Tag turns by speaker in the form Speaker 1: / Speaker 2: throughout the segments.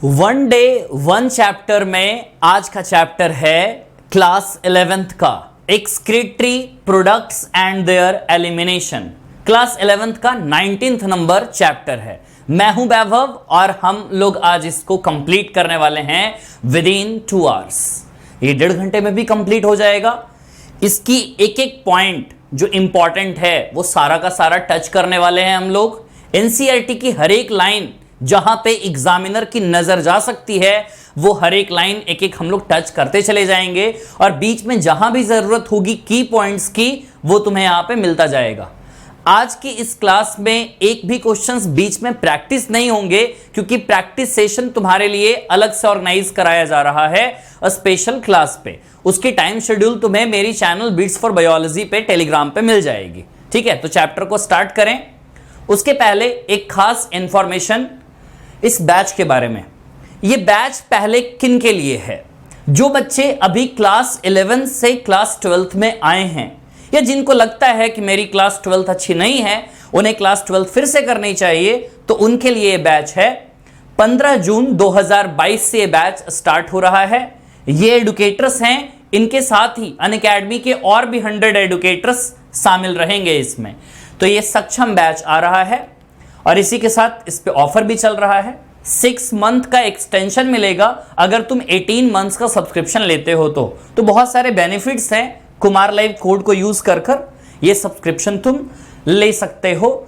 Speaker 1: One day one chapter में आज का चैप्टर है क्लास 11th का excretory products and there elimination. Class 11th का 19th नंबर चैप्टर है। मैं हूं वैभव और हम लोग आज इसको कंप्लीट करने वाले हैं विद इन 2 आवर्स। ये 1.5 घंटे में भी कंप्लीट हो जाएगा। इसकी एक एक पॉइंट जो इंपॉर्टेंट है वो सारा का सारा टच करने वाले हैं हम लोग। एनसीईआरटी की हर एक लाइन जहां पे एग्जामिनर की नजर जा सकती है वो हर एक लाइन एक एक हम लोग टच करते चले जाएंगे और बीच में जहां भी जरूरत होगी की पॉइंट्स की वो तुम्हें यहां पे मिलता जाएगा। आज की इस क्लास में एक भी क्वेश्चंस बीच में प्रैक्टिस नहीं होंगे क्योंकि प्रैक्टिस सेशन तुम्हारे लिए अलग से ऑर्गेनाइज कराया जा रहा है स्पेशल क्लास पे। उसकी टाइम शेड्यूल तुम्हें मेरी चैनल बीट्स फॉर बायोलॉजी पे टेलीग्राम पे मिल जाएगी। ठीक है, तो चैप्टर को स्टार्ट करें। उसके पहले एक खास इंफॉर्मेशन इस बैच के बारे में। ये बैच पहले किन के लिए है? जो बच्चे अभी क्लास 11 से क्लास 12th में आए हैं या जिनको लगता है कि मेरी क्लास 12th अच्छी नहीं है, उन्हें क्लास 12th फिर से करनी चाहिए, तो उनके लिए ये बैच है। 15 जून 2022 से ये बैच स्टार्ट हो रहा है। ये एडुकेटर्स हैं, इनके साथ ही अनअकैडमी के और भी 100 एडुकेटर्स शामिल रहेंगे इसमें। तो ये सक्षम बैच आ रहा है और इसी के साथ इस पे ऑफर भी चल रहा है। 6 मंथ का एक्सटेंशन मिलेगा अगर तुम 18 मंथ्स का सब्सक्रिप्शन लेते हो तो बहुत सारे बेनिफिट्स हैं। कुमार लाइव कोड को यूज कर ये सब्सक्रिप्शन तुम ले सकते हो।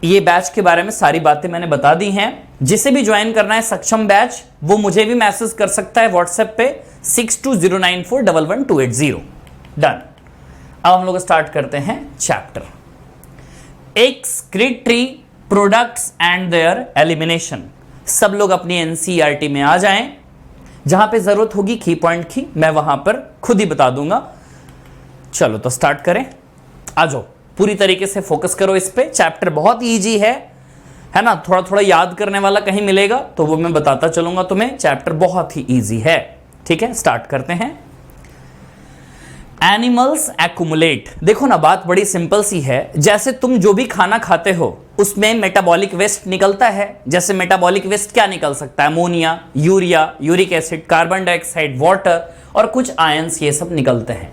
Speaker 1: ये बैच के बारे में सारी बातें मैंने बता दी हैं। जिसे भी ज्वाइन करना है सक्षम बैच वो मुझे भी मैसेज कर सकता है व्हाट्सएप पे 6209411280। डन। अब हम लोग स्टार्ट करते हैं chapter excretory products and there elimination. सब लोग अपनी एनसीईआरटी में आ जाएं। जहां पे जरूरत होगी की पॉइंट की मैं वहां पर खुद ही बता दूंगा। चलो तो स्टार्ट करें। आ जाओ, पूरी तरीके से फोकस करो इस पे। चैप्टर बहुत इजी है ना? थोड़ा थोड़ा याद करने वाला कहीं मिलेगा तो वो मैं बताता चलूंगा तुम्हें। चैप्टर बहुत ही इजी है। ठीक है, स्टार्ट करते हैं। Animals accumulate. देखो ना, बात बड़ी सिंपल सी है। जैसे तुम जो भी खाना खाते हो उसमें मेटाबॉलिक वेस्ट निकलता है। जैसे मेटाबॉलिक वेस्ट क्या निकल सकता है? Ammonia, urea, uric acid, carbon dioxide, water और कुछ आयंस, ये सब निकलते हैं।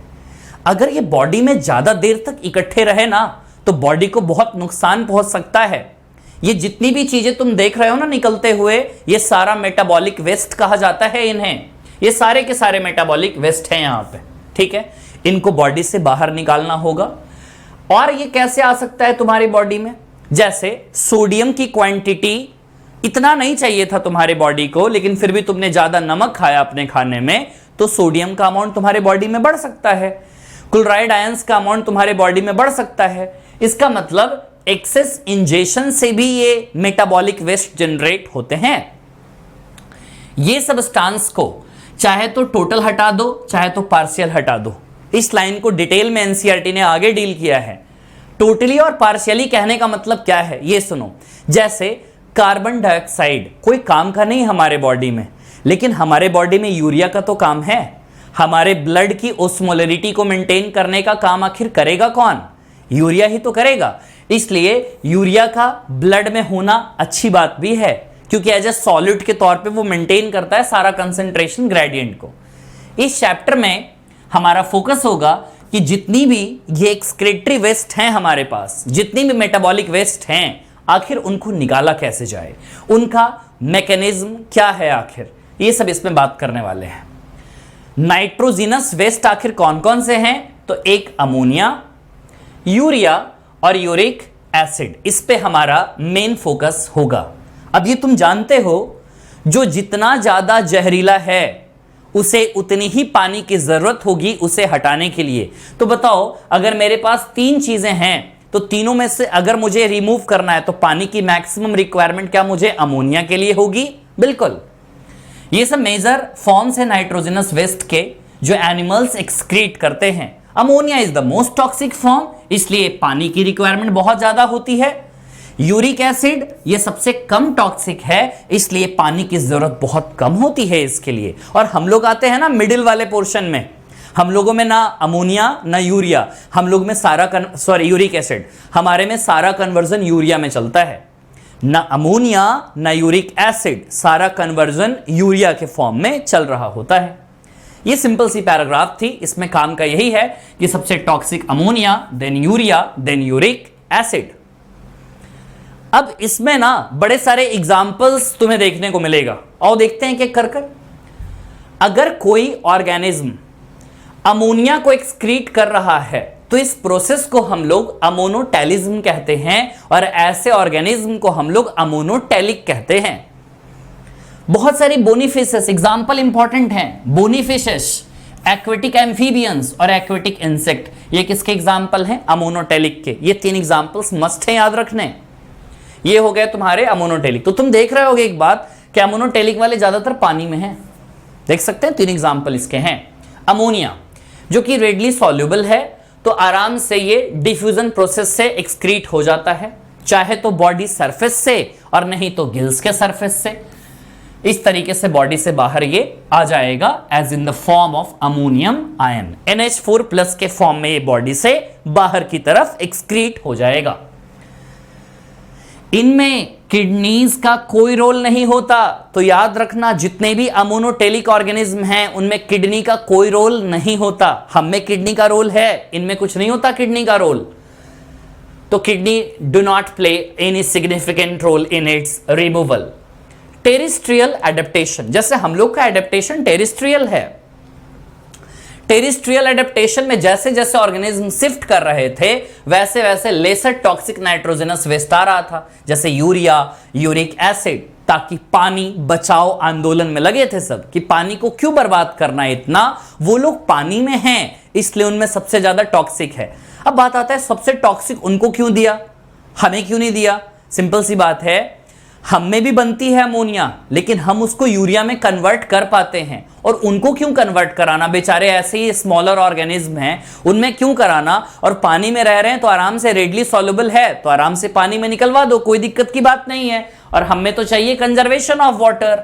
Speaker 1: अगर ये बॉडी में ज्यादा देर तक इकट्ठे रहे ना तो बॉडी को बहुत नुकसान पहुंच सकता है। ये जितनी भी चीजें तुम देख रहे हो ना निकलते हुए, ये सारा मेटाबॉलिक वेस्ट कहा जाता है इन्हें। ये सारे के सारे मेटाबॉलिक वेस्ट हैं यहां पे। ठीक है, इनको बॉडी से बाहर निकालना होगा। और ये कैसे आ सकता है तुम्हारी बॉडी में? जैसे सोडियम की क्वांटिटी इतना नहीं चाहिए था तुम्हारे बॉडी को, लेकिन फिर भी तुमने ज्यादा नमक खाया अपने खाने में तो सोडियम का अमाउंट तुम्हारे बॉडी में बढ़ सकता है। क्लोराइड आयंस का अमाउंट तुम्हारे बॉडी में बढ़ सकता है। इसका मतलब एक्सेस इंजेशन से भी ये मेटाबॉलिक वेस्ट जनरेट होते हैं। ये सब्सटेंस को चाहे तो टोटल हटा दो चाहे तो पार्शियल हटा दो। इस लाइन को डिटेल में एनसीईआरटी ने आगे डील किया है। टोटली और पार्शियली कहने का मतलब क्या है ये सुनो। जैसे कार्बन डाइऑक्साइड कोई काम का नहीं हमारे बॉडी में, लेकिन हमारे बॉडी में यूरिया का तो काम है। हमारे ब्लड की ओस्मोलरिटी को मेंटेन करने का काम आखिर करेगा कौन? यूरिया ही तो करेगा। इसलिए यूरिया का ब्लड में होना अच्छी बात भी है क्योंकि एज ए सॉलिड के तौर पे वो मेंटेन करता है सारा कंसंट्रेशन ग्रेडियंट को। इस चैप्टर में हमारा फोकस होगा कि जितनी भी ये एक्सक्रीटरी वेस्ट हैं हमारे पास, जितनी भी मेटाबॉलिक वेस्ट हैं, आखिर उनको निकाला कैसे जाए, उनका मैकेनिज्म क्या है, आखिर ये सब इसमें बात करने वाले हैं। नाइट्रोजिनस वेस्ट आखिर कौन कौन से हैं? तो एक अमोनिया, यूरिया और यूरिक एसिड। इस पे हमारा मेन फोकस होगा। अब ये तुम जानते हो जो जितना ज्यादा जहरीला है उसे उतनी ही पानी की जरूरत होगी उसे हटाने के लिए। तो बताओ, अगर मेरे पास 3 चीजें हैं तो तीनों में से अगर मुझे रिमूव करना है तो पानी की मैक्सिमम रिक्वायरमेंट क्या मुझे अमोनिया के लिए होगी? बिल्कुल। ये सब मेजर फॉर्म्स है नाइट्रोजनस वेस्ट के जो एनिमल्स एक्सक्रीट करते हैं। Ammonia is the most toxic form, इसलिए पानी की रिक्वायरमेंट बहुत ज्यादा होती है। यूरिक एसिड ये सबसे कम टॉक्सिक है, इसलिए पानी की जरूरत बहुत कम होती है इसके लिए। और हम लोग आते हैं ना मिडिल वाले पोर्शन में। हम लोगों में ना अमोनिया ना यूरिया, हम लोग में सारा यूरिक एसिड, हमारे में सारा कन्वर्जन यूरिया में चलता है। ना अमोनिया ना यूरिक एसिड, सारा कन्वर्जन यूरिया के फॉर्म में चल रहा होता है। ये सिंपल सी पैराग्राफ थी, इसमें काम का यही है कि सबसे toxic ammonia, then urea, then uric acid. अब इसमें ना बड़े सारे एग्जाम्पल्स तुम्हें देखने को मिलेगा, और देखते हैं कि कर अगर कोई ऑर्गेनिज्म अमोनिया को एक्सक्रीट कर रहा है तो इस प्रोसेस को हम लोग अमोनोटेलिज्म कहते हैं, और ऐसे ऑर्गेनिज्म को हम लोग अमोनोटेलिक कहते हैं। बहुत सारी बोनीफिशेस एग्जाम्पल इंपॉर्टेंट हैं। बोनीफिशेस, एक्वेटिक एम्फीबियंस और एक्वेटिक इंसेक्ट, ये किसके एग्जाम्पल हैं? अमोनोटेलिक के। ये 3 एग्जाम्पल्स मस्ट है याद रखने। ये हो गए तुम्हारे अमोनोटेलिक। तो तुम देख रहे होगे एक बात कि अमोनोटेलिक वाले ज्यादातर पानी में हैं, देख सकते हैं। 3 एग्जाम्पल इसके हैं। अमोनिया जो कि रेडली सॉल्युबल है, तो आराम से ये डिफ्यूजन प्रोसेस से एक्सक्रीट हो जाता है, चाहे तो बॉडी सरफेस से और नहीं तो गिल्स के सरफेस से। इस तरीके से बॉडी से बाहर ये आ जाएगा as in the form of ammonium ion. NH4+ के फॉर्म में ये बॉडी से बाहर की तरफ एक्सक्रीट हो जाएगा। इनमें किडनीज का कोई रोल नहीं होता, तो याद रखना जितने भी अमोनोटेलिक ऑर्गेनिज्म हैं उनमें किडनी का कोई रोल नहीं होता। हम में किडनी का रोल है, इनमें कुछ नहीं होता किडनी का रोल। तो kidney do not play any significant role in its removal. Terrestrial adaptation, जैसे हम लोग का एडेप्टेशन टेरिस्ट्रियल है। टेरिस्ट्रियल एडेप्टेशन में जैसे जैसे ऑर्गेनिज्म शिफ्ट कर रहे थे वैसे वैसे लेसर टॉक्सिक नाइट्रोजनस वेस्ट आ रहा था, जैसे यूरिया, यूरिक एसिड, ताकि पानी बचाओ आंदोलन में लगे थे सब कि पानी को क्यों बर्बाद करना है इतना, वो लोग पानी में हैं इसलिए उनमें सबसे ज्यादा टॉक्सिक है। अब बात आता है सबसे टॉक्सिक उनको क्यों दिया, हमें क्यों नहीं दिया? सिंपल सी बात है, हम में भी बनती है अमोनिया लेकिन हम उसको यूरिया में कन्वर्ट कर पाते हैं, और उनको क्यों कन्वर्ट कराना? बेचारे ऐसे ही स्मॉलर ऑर्गेनिज्म हैं, उनमें क्यों कराना? और पानी में रह रहे हैं तो आराम से रेडली सॉल्युबल है तो आराम से पानी में निकलवा दो, कोई दिक्कत की बात नहीं है। और हमें तो चाहिए कंजर्वेशन ऑफ वाटर।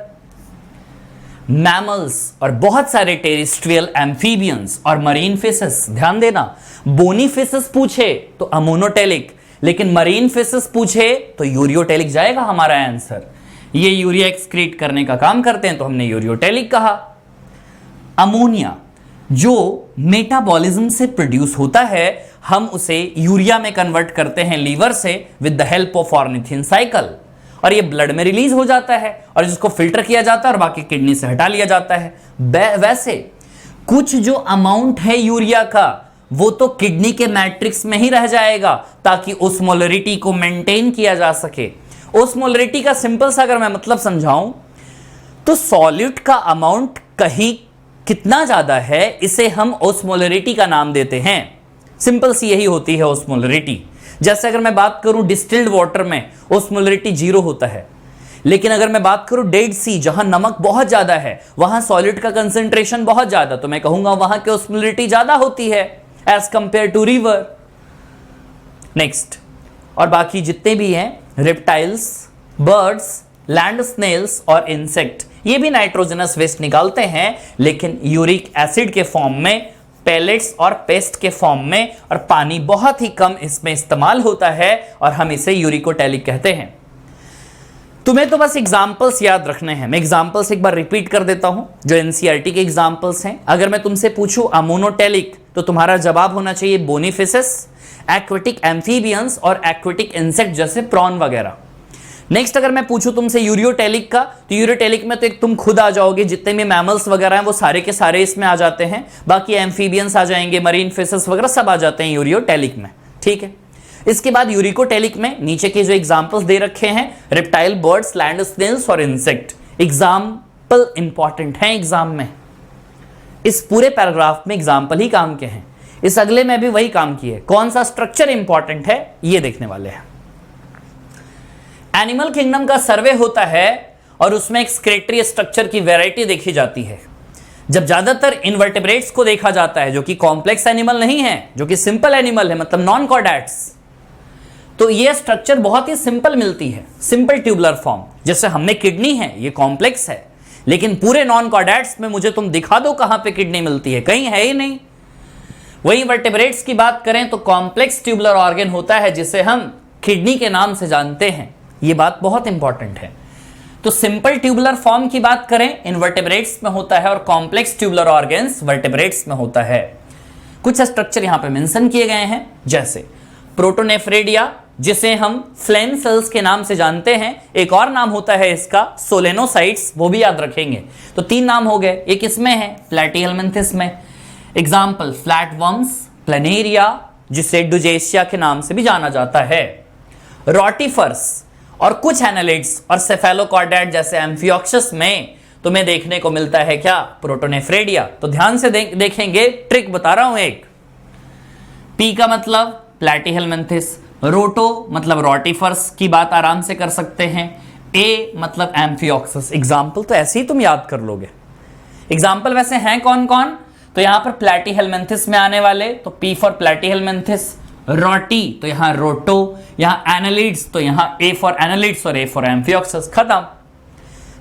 Speaker 1: मैमल्स और बहुत सारे टेरिस्ट्रियल एम्फीबियंस और मरीन फिशेस, ध्यान देना, बोनी फिशेस पूछे तो अमोनोटेलिक, लेकिन मरीन फिशेस पूछे तो यूरियोटेलिक जाएगा हमारा आंसर। ये यूरिया एक्सक्रीट करने का काम करते हैं तो हमने यूरियोटेलिक कहा। अमोनिया जो मेटाबॉलिज्म से प्रोड्यूस होता है, हम उसे यूरिया में कन्वर्ट करते हैं लीवर से with the help of ornithine cycle, और ये ब्लड में रिलीज हो जाता है और जिसको फिल्टर किया जाता है और बाकी किडनी से हटा लिया जाता है। वैसे कुछ जो अमाउंट है यूरिया का वो तो किडनी के मैट्रिक्स में ही रह जाएगा ताकि ओस्मोलरिटी को मेंटेन किया जा सके। ओस्मोलरिटी का सिंपल सा अगर मैं मतलब समझाऊं तो सॉल्यूट का अमाउंट कहीं कितना ज्यादा है इसे हम ओस्मोलरिटी का नाम देते हैं। सिंपल सी यही होती है ओस्मोलरिटी। जैसे अगर मैं बात करूं डिस्टिल्ड वाटर में ओस्मोलरिटी 0 होता है, लेकिन अगर मैं बात करूं डेड सी जहां नमक बहुत ज्यादा है, वहां सॉलिड का कंसंट्रेशन बहुत ज्यादा, तो मैं कहूंगा वहां की ओस्मोलरिटी ज्यादा होती है as compare to river. Next, और बाकी जितने भी हैं रेप्टाइल्स, बर्ड्स, लैंड स्नेल्स और इंसेक्ट, ये भी नाइट्रोजनस वेस्ट निकालते हैं लेकिन यूरिक एसिड के फॉर्म में, पेलेट्स और पेस्ट के फॉर्म में, और पानी बहुत ही कम इसमें इस्तेमाल होता है और हम इसे यूरिकोटेलिक कहते हैं। तुम्हें तो बस एग्जाम्पल्स याद रखने हैं। मैं एग्जाम्पल्स एक बार रिपीट कर देता हूं जो एनसीईआरटी के एग्जाम्पल्स हैं। अगर मैं तुमसे पूछूं अमोनोटेलिक तो तुम्हारा जवाब होना चाहिए बोनीफिशेस, एक्वेटिक एम्फीबियंस और एक्वेटिक इंसेक्ट जैसे प्रॉन वगैरह। नेक्स्ट अगर मैं पूछूं तुमसे यूरियोटेलिक का, तो यूरियोटेलिक में तो एक तुम खुद आ जाओगे, जितने भी मैमल्स वगैरह हैं वो सारे के सारे इसमें आ जाते हैं, बाकी एम्फीबियंस आ जाएंगे, मरीन फिशेस वगैरह सब आ जाते हैं यूरियोटेलिक में। ठीक है, इसके बाद यूरिकोटेलिक में नीचे के जो एग्जाम्पल्स दे रखे हैं, रेप्टाइल, बर्ड्स, लैंड स्नेल्स और इंसेक्ट, एग्जाम्पल इंपॉर्टेंट है एग्जाम में। इस पूरे पैराग्राफ में एग्जाम्पल ही काम के हैं, इस अगले में भी वही काम किए। कौन सा स्ट्रक्चर इंपॉर्टेंट है ये देखने वाले हैं। एनिमल किंगडम का सर्वे होता है और उसमें एक्सक्रीटरी स्ट्रक्चर की वैरायटी देखी जाती है। जब ज्यादातर इनवर्टेब्रेट्स को देखा जाता है जो कि कॉम्प्लेक्स एनिमल नहीं है, जो कि सिंपल एनिमल है, मतलब नॉन कॉर्डेट्स, तो ये स्ट्रक्चर बहुत ही सिंपल मिलती है, सिंपल ट्यूबुलर फॉर्म। जैसे हमें किडनी है, ये कॉम्प्लेक्स है, लेकिन पूरे नॉन कॉर्डेट्स में मुझे तुम दिखा दो कहां पे किडनी मिलती है, कहीं है ही नहीं। वही वर्टेब्रेट्स की बात करें तो कॉम्प्लेक्स ट्यूबुलर ऑर्गन होता है जिसे हम किडनी के नाम से जानते हैं। ये बात बहुत इंपॉर्टेंट है। तो सिंपल ट्यूबुलर फॉर्म की बात करें इनवर्टेब्रेट्स में होता है और कॉम्प्लेक्स ट्यूबुलर ऑर्गन्स वर्टेब्रेट्स में होता है। कुछ स्ट्रक्चर यहां पे मेंशन किए गए हैं, जैसे प्रोटोनेफ्रेडिया जिसे हम फ्लेम सेल्स के नाम से जानते हैं, एक और नाम होता है इसका सोलेनोसाइट्स, वो भी याद रखेंगे। तो 3 नाम हो गए, एक इसमें है प्लैटीहेल्मिन्थिस में। एग्जाम्पल फ्लैटवर्म्स, प्लेनेरिया जिसे डुजेशिया के नाम से भी जाना जाता है, रोटिफर्स और कुछ एनालिड्स और सेफेलोकॉर्डेट जैसे एम्फियोक्सस में तुम्हें देखने को मिलता है क्या, प्रोटोनेफ्रेडिया। तो ध्यान से देखेंगे, ट्रिक बता रहा हूं एक। पी का मतलब प्लैटीहेल्मिन्थिस, रोटो मतलब रोटिफर्स की बात आराम से कर सकते हैं, ए मतलब एम्फियोक्सस। एग्जाम्पल तो ऐसे ही तुम याद कर लोगे। एग्जाम्पल वैसे हैं कौन कौन, तो यहां पर प्लैटीहेल्मिन्थिस में आने वाले, तो पी फॉर प्लैटीहेल्मिन्थिस, रोटी तो यहां रोटो, यहां एनालिड्स तो यहां ए फॉर एनालिड्स और ए फॉर एम्फियोक्सस। खत्म।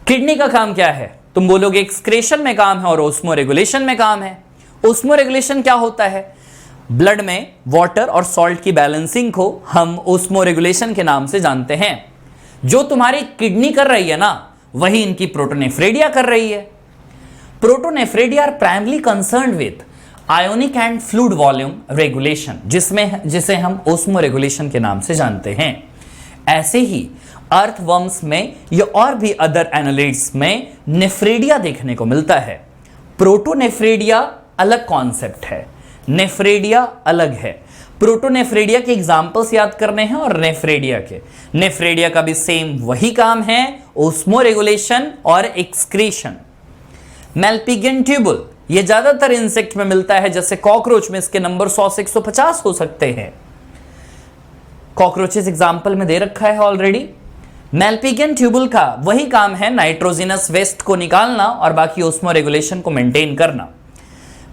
Speaker 1: किडनी का काम क्या है, तुम बोलोगे एक्सक्रेशन में काम है और ओस्मो रेगुलेशन में काम है। ओस्मो रेगुलेशन क्या होता है, ब्लड में वाटर और सॉल्ट की बैलेंसिंग को हम ओस्मो रेगुलेशन के नाम से जानते हैं। जो तुम्हारी किडनी कर रही है ना, वही इनकी प्रोटोनेफ्रेडिया कर रही है। Protonephridia are primarily concerned with ionic and fluid volume regulation, जिसे हम ओस्मो रेगुलेशन के नाम से जानते हैं। ऐसे ही अर्थवर्म्स में या और भी अदर एनालिड्स में नेफ्रेडिया देखने को मिलता है। प्रोटोनेफ्रेडिया अलग कॉन्सेप्ट है, नेफ्रेडिया अलग है। प्रोटोनेफ्रेडिया के एग्जाम्पल्स याद करने हैं और नेफ्रेडिया के। नेफ्रेडिया का भी सेम वही काम है, ओस्मो रेगुलेशन और एक्सक्रीशन। मेल्पिगियन ट्यूबुल ये ज्यादातर इंसेक्ट में मिलता है, जैसे कॉकरोच में इसके नंबर 100 से 150 हो सकते हैं। कॉकरोचेस एग्जाम्पल में दे रखा है ऑलरेडी। मेल्पिगियन ट्यूबुल का वही काम है, नाइट्रोजिनस वेस्ट को निकालना और बाकी ओस्मो रेगुलेशन को मेंटेन करना।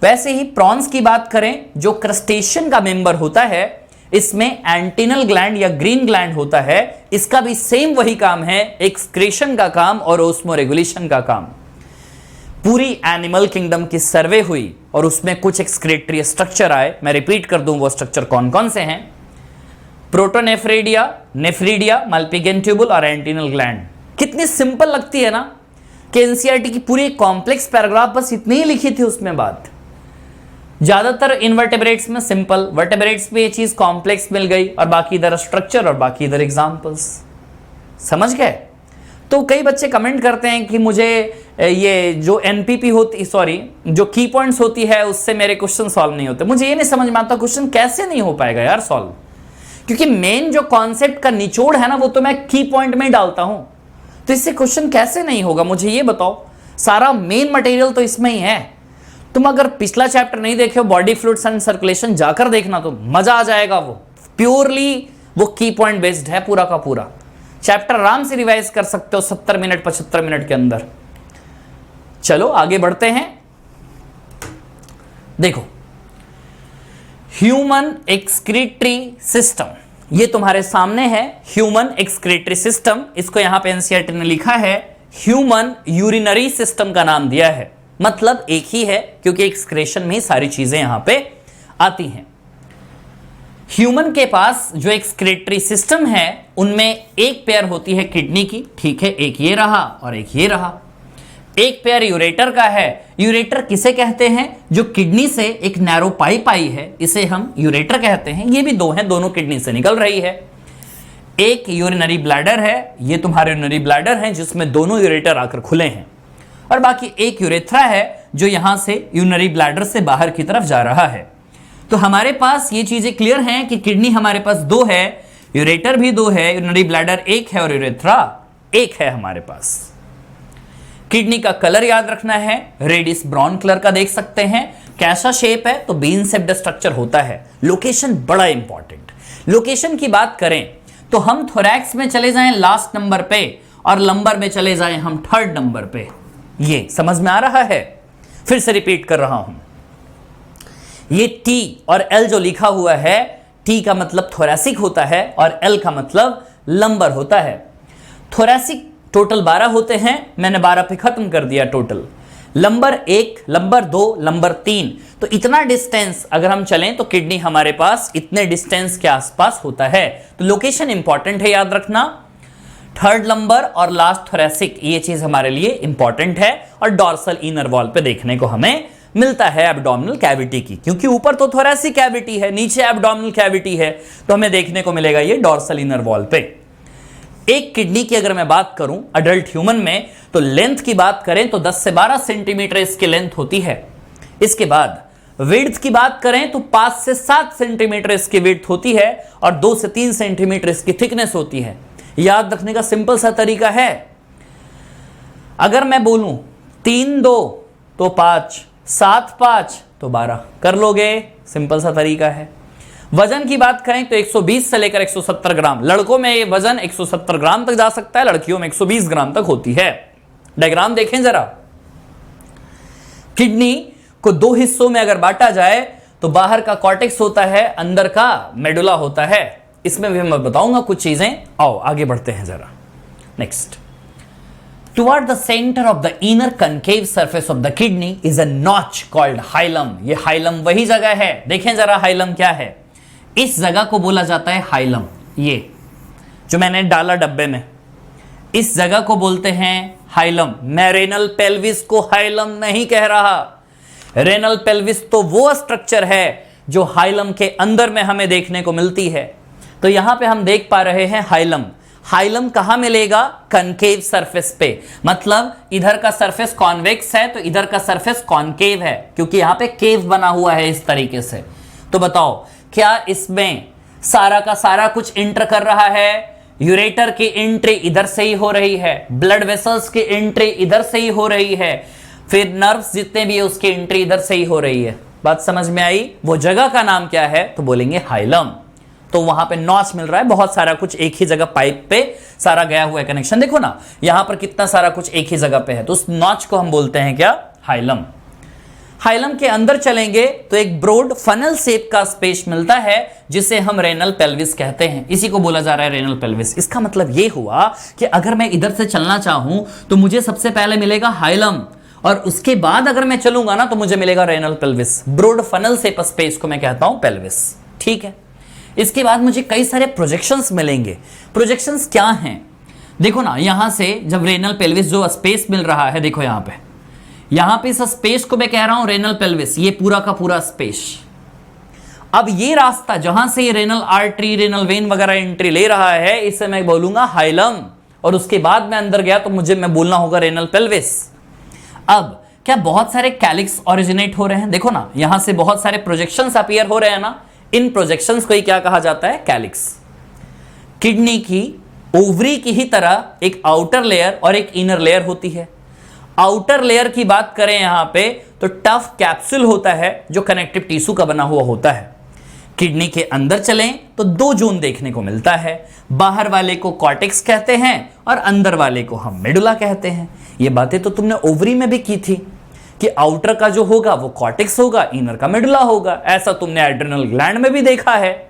Speaker 1: वैसे ही प्रॉन्स की बात करें, जो क्रस्टेशियन का मेंबर होता है, इसमें एंटिनल ग्लैंड या ग्रीन ग्लैंड होता है, इसका भी सेम वही काम है, एक्सक्रीशन का काम और ओस्मो रेगुलेशन का काम। पूरी एनिमल किंगडम की सर्वे हुई और उसमें कुछ एक्सक्रेटरी स्ट्रक्चर आए। मैं रिपीट कर दूं वो स्ट्रक्चर कौन कौन से हैं, प्रोटोनेफ्रेडिया, नेफ्रीडिया, मेल्पिगियन ट्यूबुल और एंटिनल ग्लैंड। कितनी सिंपल लगती है ना, कि एनसीईआरटी की पूरी कॉम्प्लेक्स पैराग्राफ बस इतनी ही लिखी थी उसमें बात। ज्यादातर इनवर्टेब्रेट्स में सिंपल, वर्टेब्रेट्स में ये चीज कॉम्प्लेक्स मिल गई और बाकी इधर स्ट्रक्चर और बाकी इधर एग्जांपल्स। समझ गए। तो कई बच्चे कमेंट करते हैं कि मुझे ये जो एनपीपी होती, सॉरी जो की पॉइंट्स होती है उससे मेरे क्वेश्चन सॉल्व नहीं होते। मुझे ये नहीं समझ में आता क्वेश्चन कैसे नहीं हो पाएगा यार सॉल्व, क्योंकि मेन जो कॉन्सेप्ट का निचोड़ है ना वो तो मैं की पॉइंट में ही डालता हूं। तो इससे क्वेश्चन कैसे नहीं होगा मुझे ये बताओ। सारा मेन मटेरियल तो इसमें ही है। तुम अगर पिछला चैप्टर नहीं देखे हो बॉडी फ्लूइड्स एंड सर्कुलेशन, जाकर देखना तो मजा आ जाएगा। वो प्योरली वो की पॉइंट बेस्ड है पूरा का पूरा। चैप्टर आराम से रिवाइज कर सकते हो 70 मिनट 75 मिनट के अंदर। चलो आगे बढ़ते हैं। देखो, ह्यूमन एक्सक्रीटरी सिस्टम ये तुम्हारे सामने है। ह्यूमन एक्सक्रीटरी सिस्टम, इसको यहां पे एनसीईआरटी ने लिखा है ह्यूमन यूरिनरी सिस्टम का नाम दिया है। मतलब एक ही है, क्योंकि एक्सक्रेशन में ही सारी चीजें यहां पे आती हैं। ह्यूमन के पास जो एक्सक्रेटरी सिस्टम है उनमें एक पेयर होती है किडनी की, ठीक है, एक ये रहा और एक ये रहा। एक पेयर यूरेटर का है। यूरेटर किसे कहते हैं, जो किडनी से एक नैरो पाइप आई है, इसे हम यूरेटर कहते हैं। ये भी दो हैं, दोनों किडनी से निकल रही है। एक यूरिनरी ब्लैडर है, ये तुम्हारे यूरिनरी ब्लैडर हैं जिसमें दोनों यूरेटर आकर खुले हैं। और बाकी एक यूरेथ्रा है जो यहां से यूरिनरी ब्लैडर से बाहर की तरफ जा रहा है। तो हमारे पास ये चीजें क्लियर हैं कि किडनी हमारे पास दो है, यूरेटर भी दो है, यूरिनरी ब्लैडर एक है और यूरेथ्रा एक है हमारे पास। किडनी का कलर याद रखना है, रेडिस ब्राउन कलर का देख सकते हैं। कैसा शेप है, तो बीन शेप्ड स्ट्रक्चर होता है। लोकेशन बड़ा इंपॉर्टेंट। लोकेशन की बात करें तो हम थोरैक्स में चले जाएं लास्ट नंबर पे और लंबर में चले जाएं हम थर्ड नंबर पे। ये समझ में आ रहा है? फिर से रिपीट कर रहा हूं। ये टी और एल जो लिखा हुआ है, टी का मतलब थोरैसिक होता है और एल का मतलब लंबर होता है। थोरैसिक टोटल 12 होते हैं, मैंने 12 पे खत्म कर दिया टोटल। लंबर 1, लंबर 2, लंबर 3, तो इतना डिस्टेंस अगर हम चलें तो किडनी हमारे पास इतने डिस्टेंस के आसपास होता है। तो लोकेशन इंपॉर्टेंट है, याद रखना। थर्ड लंबर और लास्ट थोरेसिक, ये चीज हमारे लिए इंपॉर्टेंट है और डॉर्सल इनर वॉल पे देखने को हमें मिलता है एब्डोमिनल कैविटी की, क्योंकि ऊपर तो थोरेसिक कैविटी है, नीचे एब्डोमिनल कैविटी है, तो हमें देखने को मिलेगा ये डॉर्सल इनर वॉल पे। एक किडनी की अगर मैं बात करूं अडल्ट ह्यूमन में, तो लेंथ की बात करें तो 10 से 12 सेंटीमीटर इसकी लेंथ होती है। इसके बाद विड्थ की बात करें तो 5 से 7 सेंटीमीटर इसकी विड्थ होती है और 2 से 3 सेंटीमीटर इसकी थिकनेस होती है। याद रखने का सिंपल सा तरीका है, अगर मैं बोलूं 3 2 तो 5, 7 5 तो 12 कर लोगे, सिंपल सा तरीका है। वजन की बात करें तो 120 से लेकर 170 ग्राम, लड़कों में ये वजन 170 ग्राम तक जा सकता है, लड़कियों में 120 ग्राम तक होती है। डायग्राम देखें जरा, किडनी को 2 हिस्सों में अगर बांटा जाए तो बाहर का कॉर्टेक्स होता है, अंदर का मेडुला होता है। इसमें भी मैं बताऊंगा कुछ चीजें, आओ आगे बढ़ते हैं जरा। Next, toward the centre of the inner concave surface of the kidney is a notch called hilum. ये हाइलम वही जगह है, देखें जरा हाइलम क्या है। इस जगह को बोला जाता है हाइलम, ये जो मैंने डाला डब्बे में, इस जगह को बोलते हैं हाइलम। मैं रेनल पेल्विस को हाइलम नहीं कह रहा, रेनल पेल्विस तो वो स्ट्रक्चर है जो हाइलम के अंदर में हमें देखने को मिलती है। तो यहां पे हम देख पा रहे हैं हाइलम। हाइलम कहां मिलेगा? कनकेव सरफेस पे, मतलब इधर का सरफेस कॉन्वेक्स है तो इधर का सरफेस कॉनकेव है, क्योंकि यहां पे केव बना हुआ है इस तरीके से। तो बताओ क्या इसमें सारा का सारा कुछ इंटर कर रहा है? यूरेटर की एंट्री इधर से ही हो रही है, ब्लड वेसल्स की एंट्री इधर से ही हो रही है, फिर नर्व्स जितने भी है उसकी एंट्री इधर से ही हो रही है। बात समझ में आई? वो जगह का नाम क्या है? तो बोलेंगे हाइलम। तो वहां पे नॉच मिल रहा है, बहुत सारा कुछ एक ही जगह पाइप पे सारा गया हुआ है कनेक्शन। देखो ना यहां पर कितना सारा कुछ एक ही जगह पे है, तो उस नॉच को हम बोलते हैं क्या? हाइलम। हाइलम के अंदर चलेंगे तो एक ब्रॉड फनल शेप का स्पेस मिलता है जिसे हम रेनल पेल्विस कहते हैं। इसी को बोला जा रहा है रेनल पेल्विस। इसका मतलब यह हुआ कि अगर मैं इधर से चलना चाहूं तो मुझे सबसे पहले मिलेगा हाइलम, और उसके बाद अगर मैं चलूंगा ना तो मुझे मिलेगा renal pelvis. Broad funnel shape space को मैं कहता हूं पेल्विस, ठीक है। इसके बाद मुझे कई सारे प्रोजेक्शंस मिलेंगे। प्रोजेक्शंस क्या हैं? देखो ना, यहां से जब रेनल पेल्विस जो स्पेस मिल रहा है, देखो यहां पे इस स्पेस को मैं कह रहा हूं रेनल पेल्विस, ये पूरा का पूरा स्पेस। अब ये रास्ता जहां से ये रेनल आर्टरी, रेनल वेन वगैरह एंट्री ले रहा है, इसे मैं बोलूंगा हाइलम, और उसके बाद मैं अंदर गया तो मैं बोलना होगा रेनल पेल्विस। अब क्या बहुत सारे कैलिक्स ओरिजिनेट हो रहे हैं? देखो ना यहां से बहुत सारे प्रोजेक्शंस अपीयर हो रहे हैं ना, इन प्रोजेक्शंस को ही क्या कहा जाता है? कैलिक्स। किडनी की ओवरी की ही तरह एक आउटर लेयर और एक इनर लेयर होती है। आउटर लेयर की बात करें यहां पे तो टफ कैप्सूल होता है जो कनेक्टिव टिश्यू का बना हुआ होता है। किडनी के अंदर चलें तो 2 जोन देखने को मिलता है, बाहर वाले को कॉर्टेक्स कहते हैं और अंदर वाले को हम मेडुला कहते हैं। ये बातें तो तुमने ओवरी में भी की थी कि आउटर का जो होगा वो कॉर्टेक्स होगा, इनर का मेडुला होगा। ऐसा तुमने एड्रिनल ग्लैंड में भी देखा है।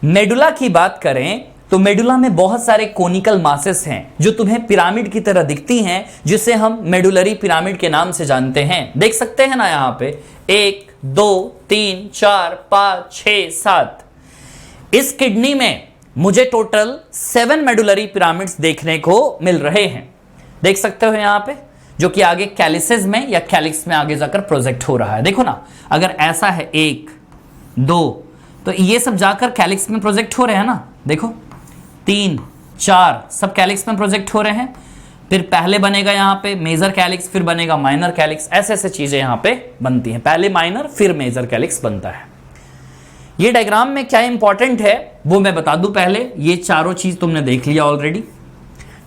Speaker 1: मेडुला की बात करें तो मेडुला में बहुत सारे कोनिकल मासेस हैं जो तुम्हें पिरामिड की तरह दिखती हैं, जिसे हम मेडुलरी पिरामिड के नाम से जानते हैं। देख सकते हैं ना यहां पे 1 2 3 4 5 6 7। इस किडनी में मुझे टोटल 7 मेडुलरी पिरामिड्स देखने को मिल रहे हैं। देख सकते हो यहां पे, जो कि आगे कैलिसेस में या कैलिक्स में आगे जाकर प्रोजेक्ट हो रहा है। देखो ना, अगर ऐसा है 1 2 तो ये सब जाकर कैलिक्स में प्रोजेक्ट हो रहे हैं ना। देखो 3 4 सब कैलिक्स में प्रोजेक्ट हो रहे हैं। फिर पहले बनेगा यहाँ पे मेजर कैलिक्स, फिर बनेगा माइनर कैलिक्स। ऐसे ऐसे चीजें यहाँ पे बनती हैं, पहले माइनर फिर मेजर कैलिक्स बनता है। ये डायग्राम में क्या इंपॉर्टेंट है वो मैं बता दूं। पहले ये चारों चीज तुमने देख लिया ऑलरेडी,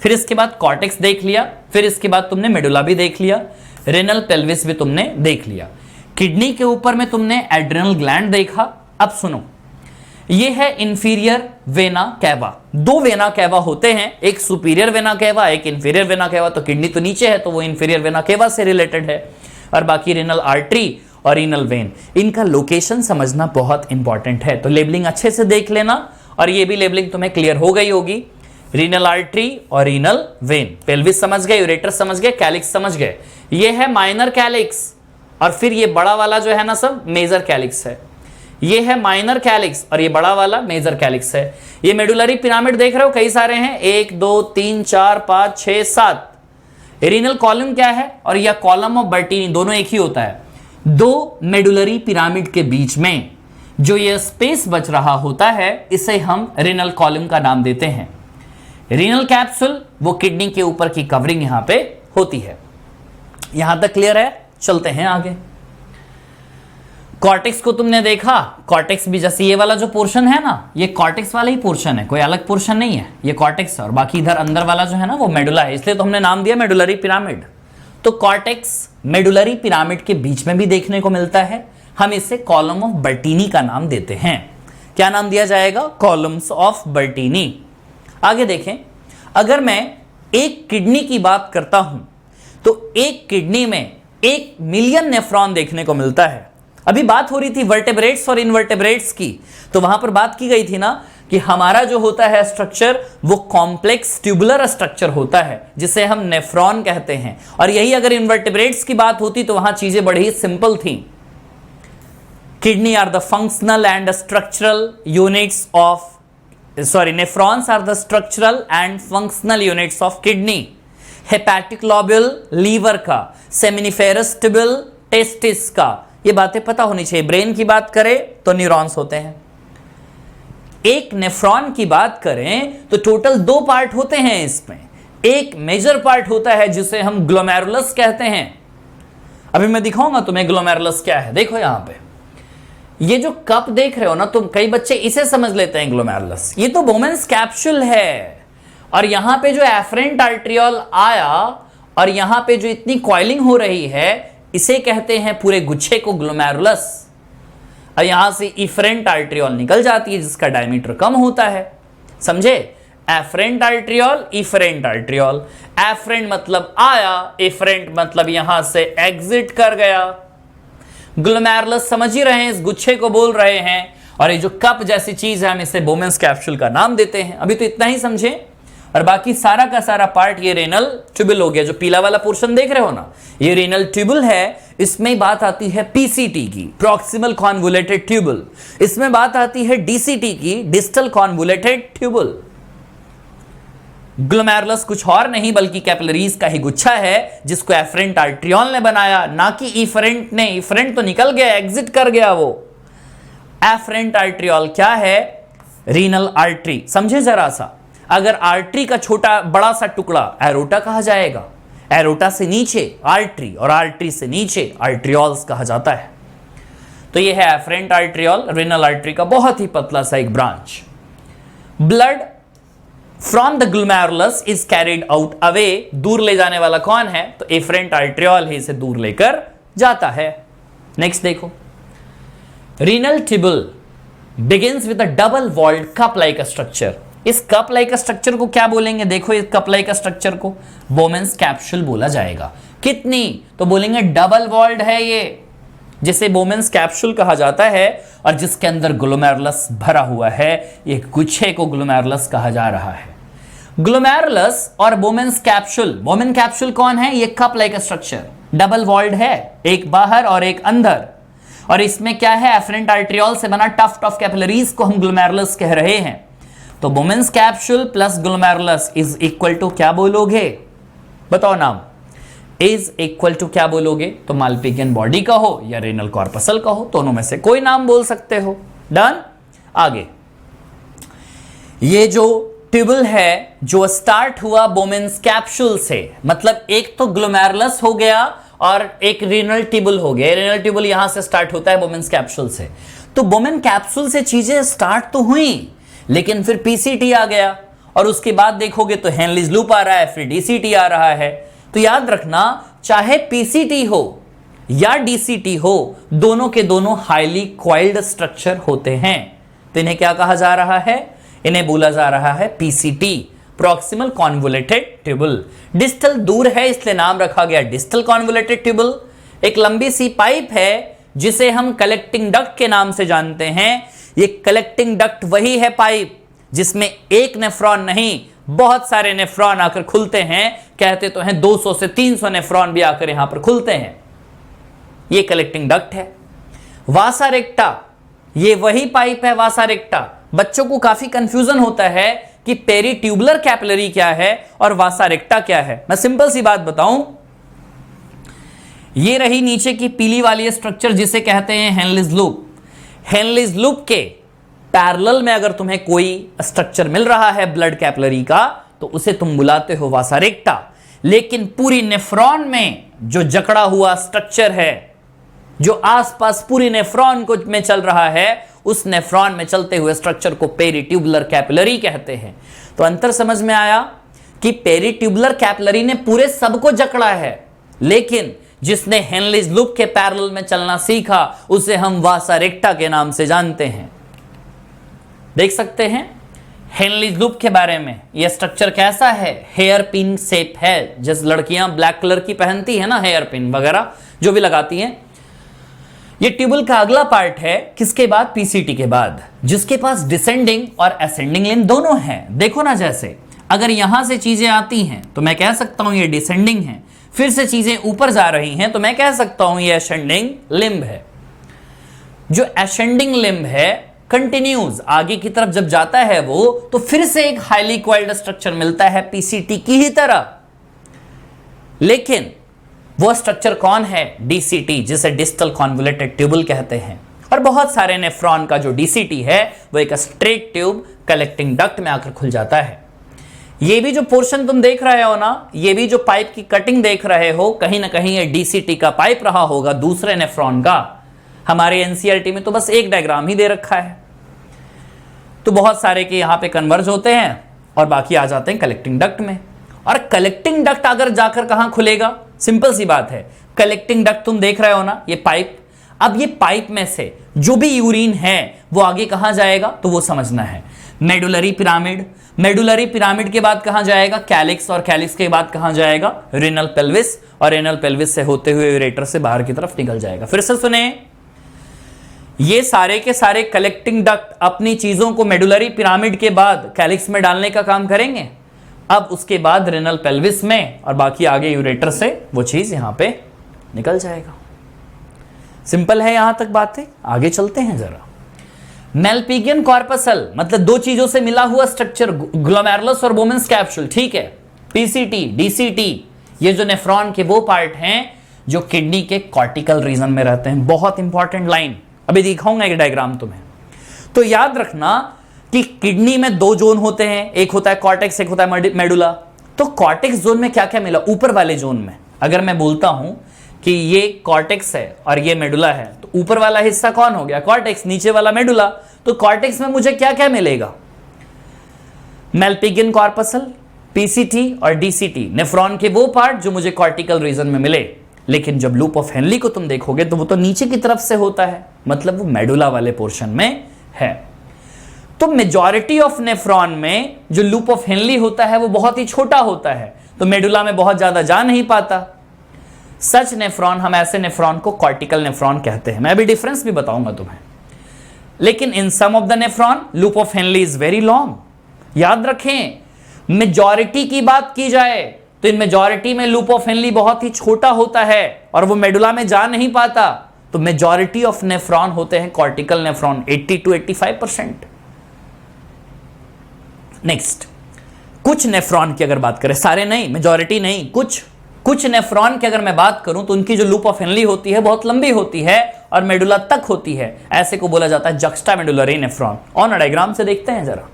Speaker 1: फिर इसके बाद कॉर्टेक्स देख लिया, फिर इसके बाद तुमने मेडुला भी देख लिया, रेनल पेल्विस भी तुमने देख लिया। किडनी के ऊपर में तुमने एड्रिनल ग्लैंड देखा। अब सुनो, ये है inferior vena cava. 2 vena cava होते हैं, एक सुपीरियर वेना कैवा, एक इंफीरियर वेना कैवा। तो किडनी तो नीचे है तो वो इंफीरियर वेना कैवा से रिलेटेड है, और बाकी रेनल आर्टरी और रीनल वेन, इनका लोकेशन समझना बहुत इंपॉर्टेंट है। तो लेबलिंग अच्छे से देख लेना, और ये भी लेबलिंग तुम्हें क्लियर हो गई होगी। रीनल आर्टरी और रीनल वेन, पेल्विस समझ गए, यूरेटर समझ गए, कैलिक्स समझ गए। ये है माइनर कैलिक्स, और फिर ये बड़ा वाला जो है ना सब मेजर कैलिक्स है। ये है माइनर कैलिक्स और ये बड़ा वाला मेजर कैलिक्स है। ये मेडुलरी पिरामिड देख रहे हो, कई सारे हैं, 1 2 3 4 5 6 7। रीनल कॉलम क्या है, और यह कॉलम ऑफ बर्टीनी, दोनों एक ही होता है। दो मेडुलरी पिरामिड के बीच में जो ये स्पेस बच रहा होता है, इसे हम रीनल कॉलम का नाम देते हैं। रीनल कैप्सूल, वो किडनी के ऊपर की कवरिंग यहां पे होती है। यहां तक क्लियर है? चलते हैं आगे। कॉर्टेक्स को तुमने देखा, कॉर्टेक्स भी जैसे ये वाला जो पोर्शन है ना, ये कॉर्टेक्स वाला ही पोर्शन है, कोई अलग पोर्शन नहीं है, ये कॉर्टेक्स है, और बाकी इधर अंदर वाला जो है ना वो मेडुला है, इसलिए तो हमने नाम दिया मेडुलरी पिरामिड। तो कॉर्टेक्स मेडुलरी पिरामिड के बीच में भी देखने को मिलता है, हम इसे कॉलम ऑफ बर्टीनी का नाम देते हैं। क्या नाम दिया जाएगा? Columns of बर्टीनी। आगे देखें, अगर मैं एक किडनी की बात करता हूं तो एक किडनी में 1 मिलियन नेफ्रॉन देखने को मिलता है। अभी बात हो रही थी वर्टेब्रेट्स और इनवर्टेब्रेट्स की, तो वहां पर बात की गई थी ना कि हमारा जो होता है स्ट्रक्चर वो कॉम्प्लेक्स ट्यूबुलर स्ट्रक्चर होता है, जिसे हम नेफ्रॉन कहते हैं। और यही अगर इनवर्टेब्रेट्स की बात होती तो वहां चीजें बड़ी ही सिंपल थी। Kidney are the functional and structural units of nephrons are the structural and functional units of kidney. hepatic lobule liver का, seminiferous tubule testis का, ये बातें पता होनी चाहिए। ब्रेन की बात करें तो न्यूरॉन्स होते हैं। एक नेफ्रॉन की बात करें तो टोटल 2 पार्ट होते हैं इसमें। एक मेजर पार्ट होता है जिसे हम ग्लोमेरुलस कहते हैं। अभी मैं दिखाऊंगा तुम्हें ग्लोमेरुलस क्या है। देखो यहां पे ये जो कप देख रहे हो ना तुम, कई बच्चे इसे समझ लेते हैं ग्लोमेरुलस, ये तो बोमेन्स कैप्सूल है। और यहां पे जो एफरेंट आर्ट्रियोल आया और यहां पे जो इतनी कॉइलिंग हो रही है, इसे कहते हैं पूरे गुच्छे को ग्लोमेरुलस। और यहां से इफरेंट आर्ट्रियोल निकल जाती है जिसका डायमीटर कम होता है। समझे? Afferent arteriole, efferent arteriole. Afferent मतलब आया, इफरेंट मतलब यहां से एग्जिट कर गया। ग्लोमेरुलस समझ ही रहे हैं, इस गुच्छे को बोल रहे हैं। और ये जो कप जैसी चीज है हम इसे बोमेन्स कैप्सूल का नाम देते हैं। अभी तो इतना ही समझे, और बाकी सारा का सारा पार्ट ये रेनल ट्यूबुल हो गया। जो पीला वाला पोर्शन देख रहे हो ना, ये रेनल ट्यूबुल है। इसमें बात आती है पीसीटी की, प्रॉक्सिमल कॉन्वोलेटेड ट्यूबुल। इसमें बात आती है डीसीटी की, डिस्टल कॉन्वोलेटेड ट्यूबुल। ग्लोमेरुलस कुछ और नहीं बल्कि कैपिलरीज का ही गुच्छा है जिसको एफरेंट आर्ट्रियोल ने बनाया, ना कि इफरेंट ने। इफरेंट तो निकल गया, एग्जिट कर गया वो। एफरेंट आर्ट्रियोल क्या है? Renal artery. समझे जरा सा, अगर आर्टरी का छोटा बड़ा सा टुकड़ा एरोटा कहा जाएगा, एरोटा से नीचे आर्टरी और आर्टरी से नीचे आर्ट्रियोल्स कहा जाता है। तो ये है एफरेंट आर्ट्रियोल, रीनल आर्टरी का बहुत ही पतला सा एक branch. Blood from the glomerulus is carried out away, दूर ले जाने वाला कौन है? तो एफरेंट आर्ट्रियोल ही इसे दूर लेकर जाता है। नेक्स्ट देखो, renal tubule begins with a double walled cup like structure. इस कप लाइक स्ट्रक्चर को क्या बोलेंगे? देखो इस कप लाइक स्ट्रक्चर को बोमेन्स कैप्सूल बोला जाएगा। कितनी? तो बोलेंगे डबल वॉल्ड है ये, जिसे बोमेन्स कैप्सूल कहा जाता है, और जिसके अंदर ग्लोमेरुलस भरा हुआ है। एक गुच्छे को ग्लोमेरुलस कहा जा रहा है। ग्लोमेरुलस और बोमेन्स कैप्सूल, बोमेन कैप्सूल कौन है? ये cup like structure double walled है, एक बाहर और एक अंदर। और इसमें क्या है? एफरेंट आर्ट्रियोल से बना टफ्ट ऑफ कैपिलरीज को हम ग्लोमेरुलस कह रहे हैं। तो Bowman's capsule plus glomerulus is equal to क्या बोलोगे? बताओ नाम। इज इक्वल टू क्या बोलोगे? तो मालपिगियन बॉडी का हो या रेनल कॉर्पसल का हो, दोनों में से कोई नाम बोल सकते हो। डन। आगे, ये जो ट्यूबुल है जो स्टार्ट हुआ बोमेन्स कैप्सूल से, मतलब एक तो ग्लोमेरुलस हो गया और एक रीनल ट्यूबुल हो गया। रीनल ट्यूबुल यहां से स्टार्ट होता है बोमेन्स कैप्सूल से। तो बोमेन कैप्सूल से चीजें स्टार्ट तो हुई, लेकिन फिर पीसीटी आ गया, और उसके बाद देखोगे तो हेनलीज लूप आ रहा है, फिर डीसीटी आ रहा है। तो याद रखना, चाहे पीसीटी हो या डीसीटी हो, दोनों के दोनों हाईली कॉइल्ड स्ट्रक्चर होते हैं। तो इन्हें क्या कहा जा रहा है? इन्हें बोला जा रहा है PCT, proximal convoluted tubule. Distal दूर है इसलिए नाम रखा गया डिस्टल कॉन्वोलेटेड ट्यूबुल। एक लंबी सी पाइप है जिसे हम कलेक्टिंग डक्ट के नाम से जानते हैं। ये कलेक्टिंग डक्ट वही है पाइप जिसमें एक नेफ्रॉन नहीं, बहुत सारे नेफ्रॉन आकर खुलते हैं। कहते तो हैं 200 से 300 नेफ्रॉन भी आकर यहां पर खुलते हैं। ये कलेक्टिंग डक्ट है। वासा रेक्टा ये वही पाइप है वासा रेक्टा। बच्चों को काफी कंफ्यूजन होता है कि पेरीट्यूबुलर कैपिलरी क्या है और वासा रेक्टा क्या है। मैं सिंपल सी बात बताऊं, ये रही नीचे की पीली वाली स्ट्रक्चर जिसे कहते हैं हेनलीज लूप। हेनलीज लूप के पैरेलल में अगर तुम्हें कोई स्ट्रक्चर मिल रहा है ब्लड कैपिलरी का तो उसे तुम बुलाते हो वासा रेक्टा। लेकिन पूरी नेफ्रॉन में जो जकड़ा हुआ स्ट्रक्चर है, जो आसपास पूरी नेफ्रॉन को में चल रहा है, उस नेफ्रॉन में चलते हुए स्ट्रक्चर को पेरीट्यूबुलर कैपिलरी कहते हैं। तो अंतर समझ में आया कि पेरीट्यूबुलर कैपिलरी ने पूरे सब को जकड़ा है, लेकिन जिसने हेनलीज लूप के पैरेलल में चलना सीखा उसे हम वासा रेक्टा के नाम से जानते हैं। देख सकते हैं हेनलीज लूप के बारे में, यह स्ट्रक्चर कैसा है, हेयर पिन शेप है। जैसे लड़कियां ब्लैक कलर की पहनती है ना, हेयर पिन वगैरह जो भी लगाती हैं। ये ट्यूबल का अगला पार्ट है, किसके बाद, पीसीटी के बाद, जिसके पास डिसेंडिंग और असेंडिंग लिम्ब दोनों हैं। देखो ना, जैसे अगर यहां से चीजें आती हैं तो मैं कह सकता हूं ये डिसेंडिंग है, फिर से चीजें ऊपर जा रही हैं तो मैं कह सकता हूं ये असेंडिंग लिम्ब है। जो असेंडिंग लिम्ब है कंटिन्यूज आगे की तरफ जब जाता है वो, तो फिर से एक हाईली कॉइल्ड स्ट्रक्चर मिलता है पीसीटी की ही तरह। लेकिन वो स्ट्रक्चर कौन है, डीसीटी, जिसे डिस्टल कॉन्वोल्यूटेड ट्यूबल कहते हैं। और बहुत सारे नेफ्रॉन का जो डीसीटी है वो एक स्ट्रेट ट्यूब कलेक्टिंग डक्ट में आकर खुल जाता है। ये भी जो पोर्शन तुम देख रहे हो ना, ये भी जो पाइप की कटिंग देख रहे हो, कहीं ना कहीं ये डीसीटी का पाइप रहा होगा दूसरे नेफ्रॉन का। हमारे एनसीईआरटी में तो बस एक डायग्राम ही दे रखा है, तो बहुत सारे के यहां पे कन्वर्ज होते हैं और बाकी आ जाते हैं कलेक्टिंग डक्ट में। और कलेक्टिंग डक्ट अगर जाकर कहां खुलेगा, सिंपल सी बात है, कलेक्टिंग डक्ट तुम देख रहे हो ना, ये पाइप। अब ये पाइप में से जो भी यूरिन है वो आगे कहां जाएगा, तो वो समझना है। मेडुलरी पिरामिड, मेडुलरी पिरामिड के बाद कहां जाएगा, कैलिक्स, और कैलिक्स के बाद कहां जाएगा, रेनल पेल्विस, और रेनल पेल्विस से होते हुए यूरेटर से बाहर की तरफ निकल जाएगा। फिर से सुने, ये सारे के सारे कलेक्टिंग डक्ट अपनी चीजों को मेडुलरी पिरामिड के बाद कैलिक्स में डालने का काम करेंगे। अब उसके बाद रेनल पेल्विस में, और बाकी आगे यूरेटर से वो चीज यहां पे निकल जाएगा। सिंपल है यहां तक बातें, आगे चलते हैं जरा। मेलपिगियन कॉर्पसल मतलब दो चीजों से मिला हुआ स्ट्रक्चर, ग्लोमेरुलस और बोमेंस कैप्सूल, ठीक है। पीसीटी, डीसीटी, ये जो नेफ्रॉन के वो पार्ट हैं जो किडनी के कॉर्टिकल रीजन में रहते हैं। बहुत इंपॉर्टेंट लाइन, अभी दिखाऊंगा एक डायग्राम तुम्हें। तो याद रखना कि किडनी में दो जोन होते हैं, एक होता है कॉर्टेक्स, एक होता है मेडुला। तो कॉर्टेक्स जोन में क्या क्या मिला, ऊपर वाले जोन में अगर मैं बोलता हूं कि ये कॉर्टेक्स है और ये मेडुला है, तो ऊपर वाला हिस्सा कौन हो गया, कॉर्टेक्स, नीचे वाला मेडुला। तो कॉर्टेक्स में मुझे क्या क्या मिलेगा, मेलपिगियन कॉर्पसल, पीसीटी और डीसीटी, नेफ्रॉन के वो पार्ट जो मुझे कॉर्टिकल रीजन में मिले। लेकिन जब लूप ऑफ हेनली को तुम देखोगे तो वो तो नीचे की तरफ से होता है, मतलब वो मेडुला वाले पोर्शन में है। तो मेजॉरिटी ऑफ नेफ्रॉन में जो लूप ऑफ हेनली होता है वो बहुत ही छोटा होता है, तो मेडुला में बहुत ज्यादा जा नहीं पाता। सच नेफ्रॉन, हम ऐसे नेफ्रॉन को कॉर्टिकल नेफ्रॉन कहते हैं। मैं अभी डिफरेंस भी बताऊंगा तुम्हें। लेकिन in some of the nephron loop of Henle is very long. याद रखें, मेजॉरिटी की बात की जाए तो इन मेजॉरिटी में लूप ऑफ हेनली बहुत ही छोटा होता है और वो मेडुला में जा नहीं पाता। तो मेजॉरिटी ऑफ नेफ्रॉन होते हैं कॉर्टिकल नेफ्रॉन, 80 to 85%। नेक्स्ट, कुछ नेफ्रॉन की अगर बात करें, सारे नहीं, मेजॉरिटी नहीं, कुछ नेफ्रॉन की अगर मैं बात करूं तो उनकी जो लूप ऑफ हेनली होती है बहुत लंबी होती है और मेडुला तक होती है। ऐसे को बोला जाता है juxta medullary nephron. On diagram से देखते हैं जरा।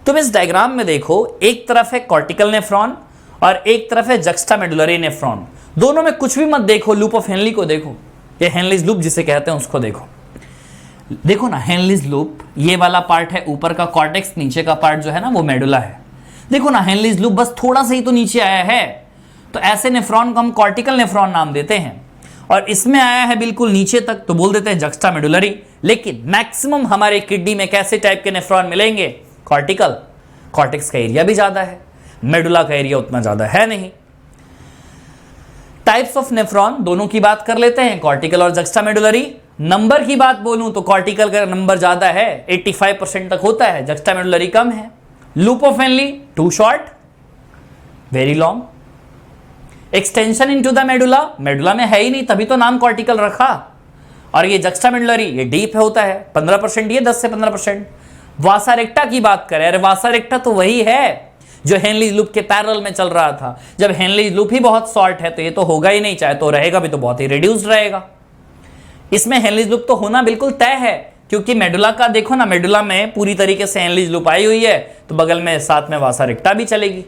Speaker 1: तुम इस डायग्राम में देखो, एक तरफ है कॉर्टिकल नेफ्रॉन और एक तरफ है जक्स्टा मेडुलरी नेफ्रॉन। दोनों में कुछ भी मत देखो, लूप ऑफ हेनली को देखो, ये हेनलीज लूप जिसे कहते हैं उसको देखो। देखो ना, हेनलीज लूप, ये वाला पार्ट है ऊपर का कॉर्टेक्स, नीचे का पार्ट जो है ना वो मेडुला है। देखो ना, हेनलीज लूप बस थोड़ा सा ही तो नीचे आया है, तो ऐसे नेफ्रॉन को हम कॉर्टिकल नेफ्रॉन नाम देते हैं। और इसमें आया है बिल्कुल नीचे तक तो बोल देते हैं जक्स्टा मेडुलरी। लेकिन मैक्सिमम हमारे किडनी में कैसे टाइप के नेफ्रॉन मिलेंगे, कॉर्टिकल। कॉर्टेक्स का एरिया भी ज्यादा है, मेडुला का एरिया उतना ज्यादा है नहीं। टाइप्स ऑफ नेफ्रॉन दोनों की बात कर लेते हैं, कॉर्टिकल और जक्स्टा मेडुलरी। नंबर की बात बोलूं तो कॉर्टिकल का नंबर ज्यादा है, 85% तक होता है, जक्स्टा मेडुलरी कम है। Loop of Henle too short, very long. Extension into the medulla, medulla में है ही नहीं, तभी तो नाम कॉर्टिकल रखा। और ये जक्स्टामेडुलरी ये डीप होता है 15%, ये 10 से 15%। वासा रेक्टा की बात करें, अरे वासा रेक्टा तो वही है जो हेनलीज लूप के पैरेलल में चल रहा था। जब हेनलीज लूप ही बहुत शॉर्ट है तो ये तो होगा ही नहीं, चाहे तो रहेगा भी तो बहुत ही रिड्यूस्ड रहेगा। इसमें हेनलीज लूप तो होना बिल्कुल तय है, क्योंकि मेडुला का देखो ना, मेडुला में पूरी तरीके से हेनलीज लूप आई हुई है, तो बगल में साथ में वासा रेक्टा भी चलेगी,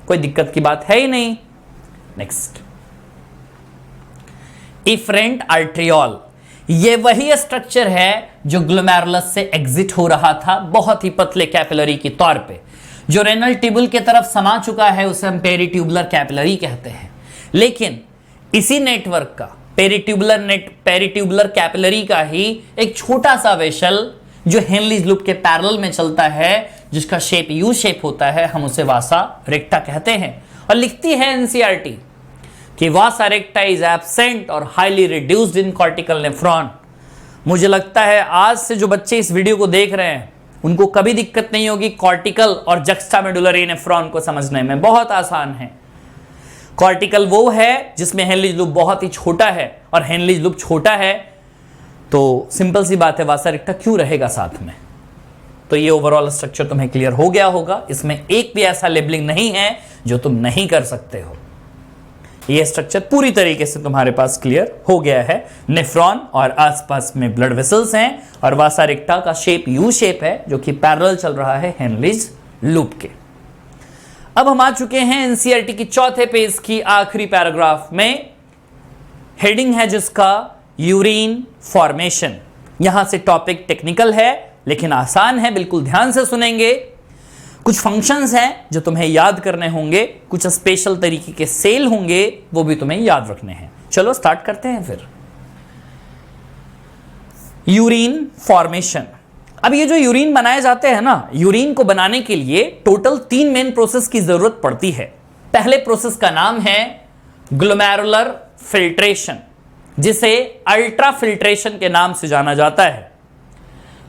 Speaker 1: कोई दिक्कत की बात है ही नहीं। नेक्स्ट, इफरेंट आर्ट्रियोल, ये वही स्ट्रक्चर है जो ग्लोमेरुलस से एग्जिट हो रहा था बहुत ही पतले कैपिलरी के तौर पे। जो रेनल ट्यूबुल की तरफ समा चुका है उसे हम पेरिट्यूबुलर कैपिलरी कहते हैं। लेकिन इसी नेटवर्क का पेरिट्यूबुलर कैपिलरी का ही एक छोटा सा वेसल जो हेनलीज लूप के पैरेलल में चलता है, जिसका शेप यू शेप होता है, हम उसे वासा रेक्टा कहते हैं। और लिखती है एनसीईआरटी कि वासा रेक्टा इज एब्सेंट और highly reduced in cortical nephron. मुझे लगता है आज से जो बच्चे इस वीडियो को देख रहे हैं उनको कभी दिक्कत नहीं होगी कॉर्टिकल और जक्स्टामेडुलरी नेफ्रॉन को समझने में, बहुत आसान है। कॉर्टिकल वो है जिसमें हेनलीज लूप बहुत ही छोटा है, और हेनलीज लूप छोटा है तो सिंपल सी बात है वासा रेक्टा क्यों रहेगा साथ में। तो ये ओवरऑल स्ट्रक्चर तुम्हें क्लियर हो गया होगा। इसमें एक भी ऐसा लेबलिंग नहीं है जो तुम नहीं कर सकते हो। ये स्ट्रक्चर पूरी तरीके से तुम्हारे पास क्लियर हो गया है। नेफ्रॉन और आसपास में ब्लड वेसल्स हैं, और वासा रेक्टा का शेप यू शेप है जो कि पैरेलल चल रहा है हेनलीज लूप के। अब हम आ चुके हैं एनसीईआरटी की चौथे पेज की आखिरी पैराग्राफ में। हेडिंग है जिसका यूरिन फॉर्मेशन। यहां से टॉपिक टेक्निकल है लेकिन आसान है, बिल्कुल ध्यान से सुनेंगे। कुछ फंक्शंस हैं जो तुम्हें याद करने होंगे, कुछ स्पेशल तरीके के सेल होंगे वो भी तुम्हें याद रखने हैं। चलो स्टार्ट करते हैं फिर। Urine formation. अब ये जो यूरिन बनाए जाते हैं ना, यूरिन को बनाने के लिए टोटल 3 मेन प्रोसेस की जरूरत पड़ती है। पहले प्रोसेस का नाम है ग्लोमेरुलर फिल्ट्रेशन, जिसे अल्ट्रा फिल्ट्रेशन के नाम से जाना जाता है।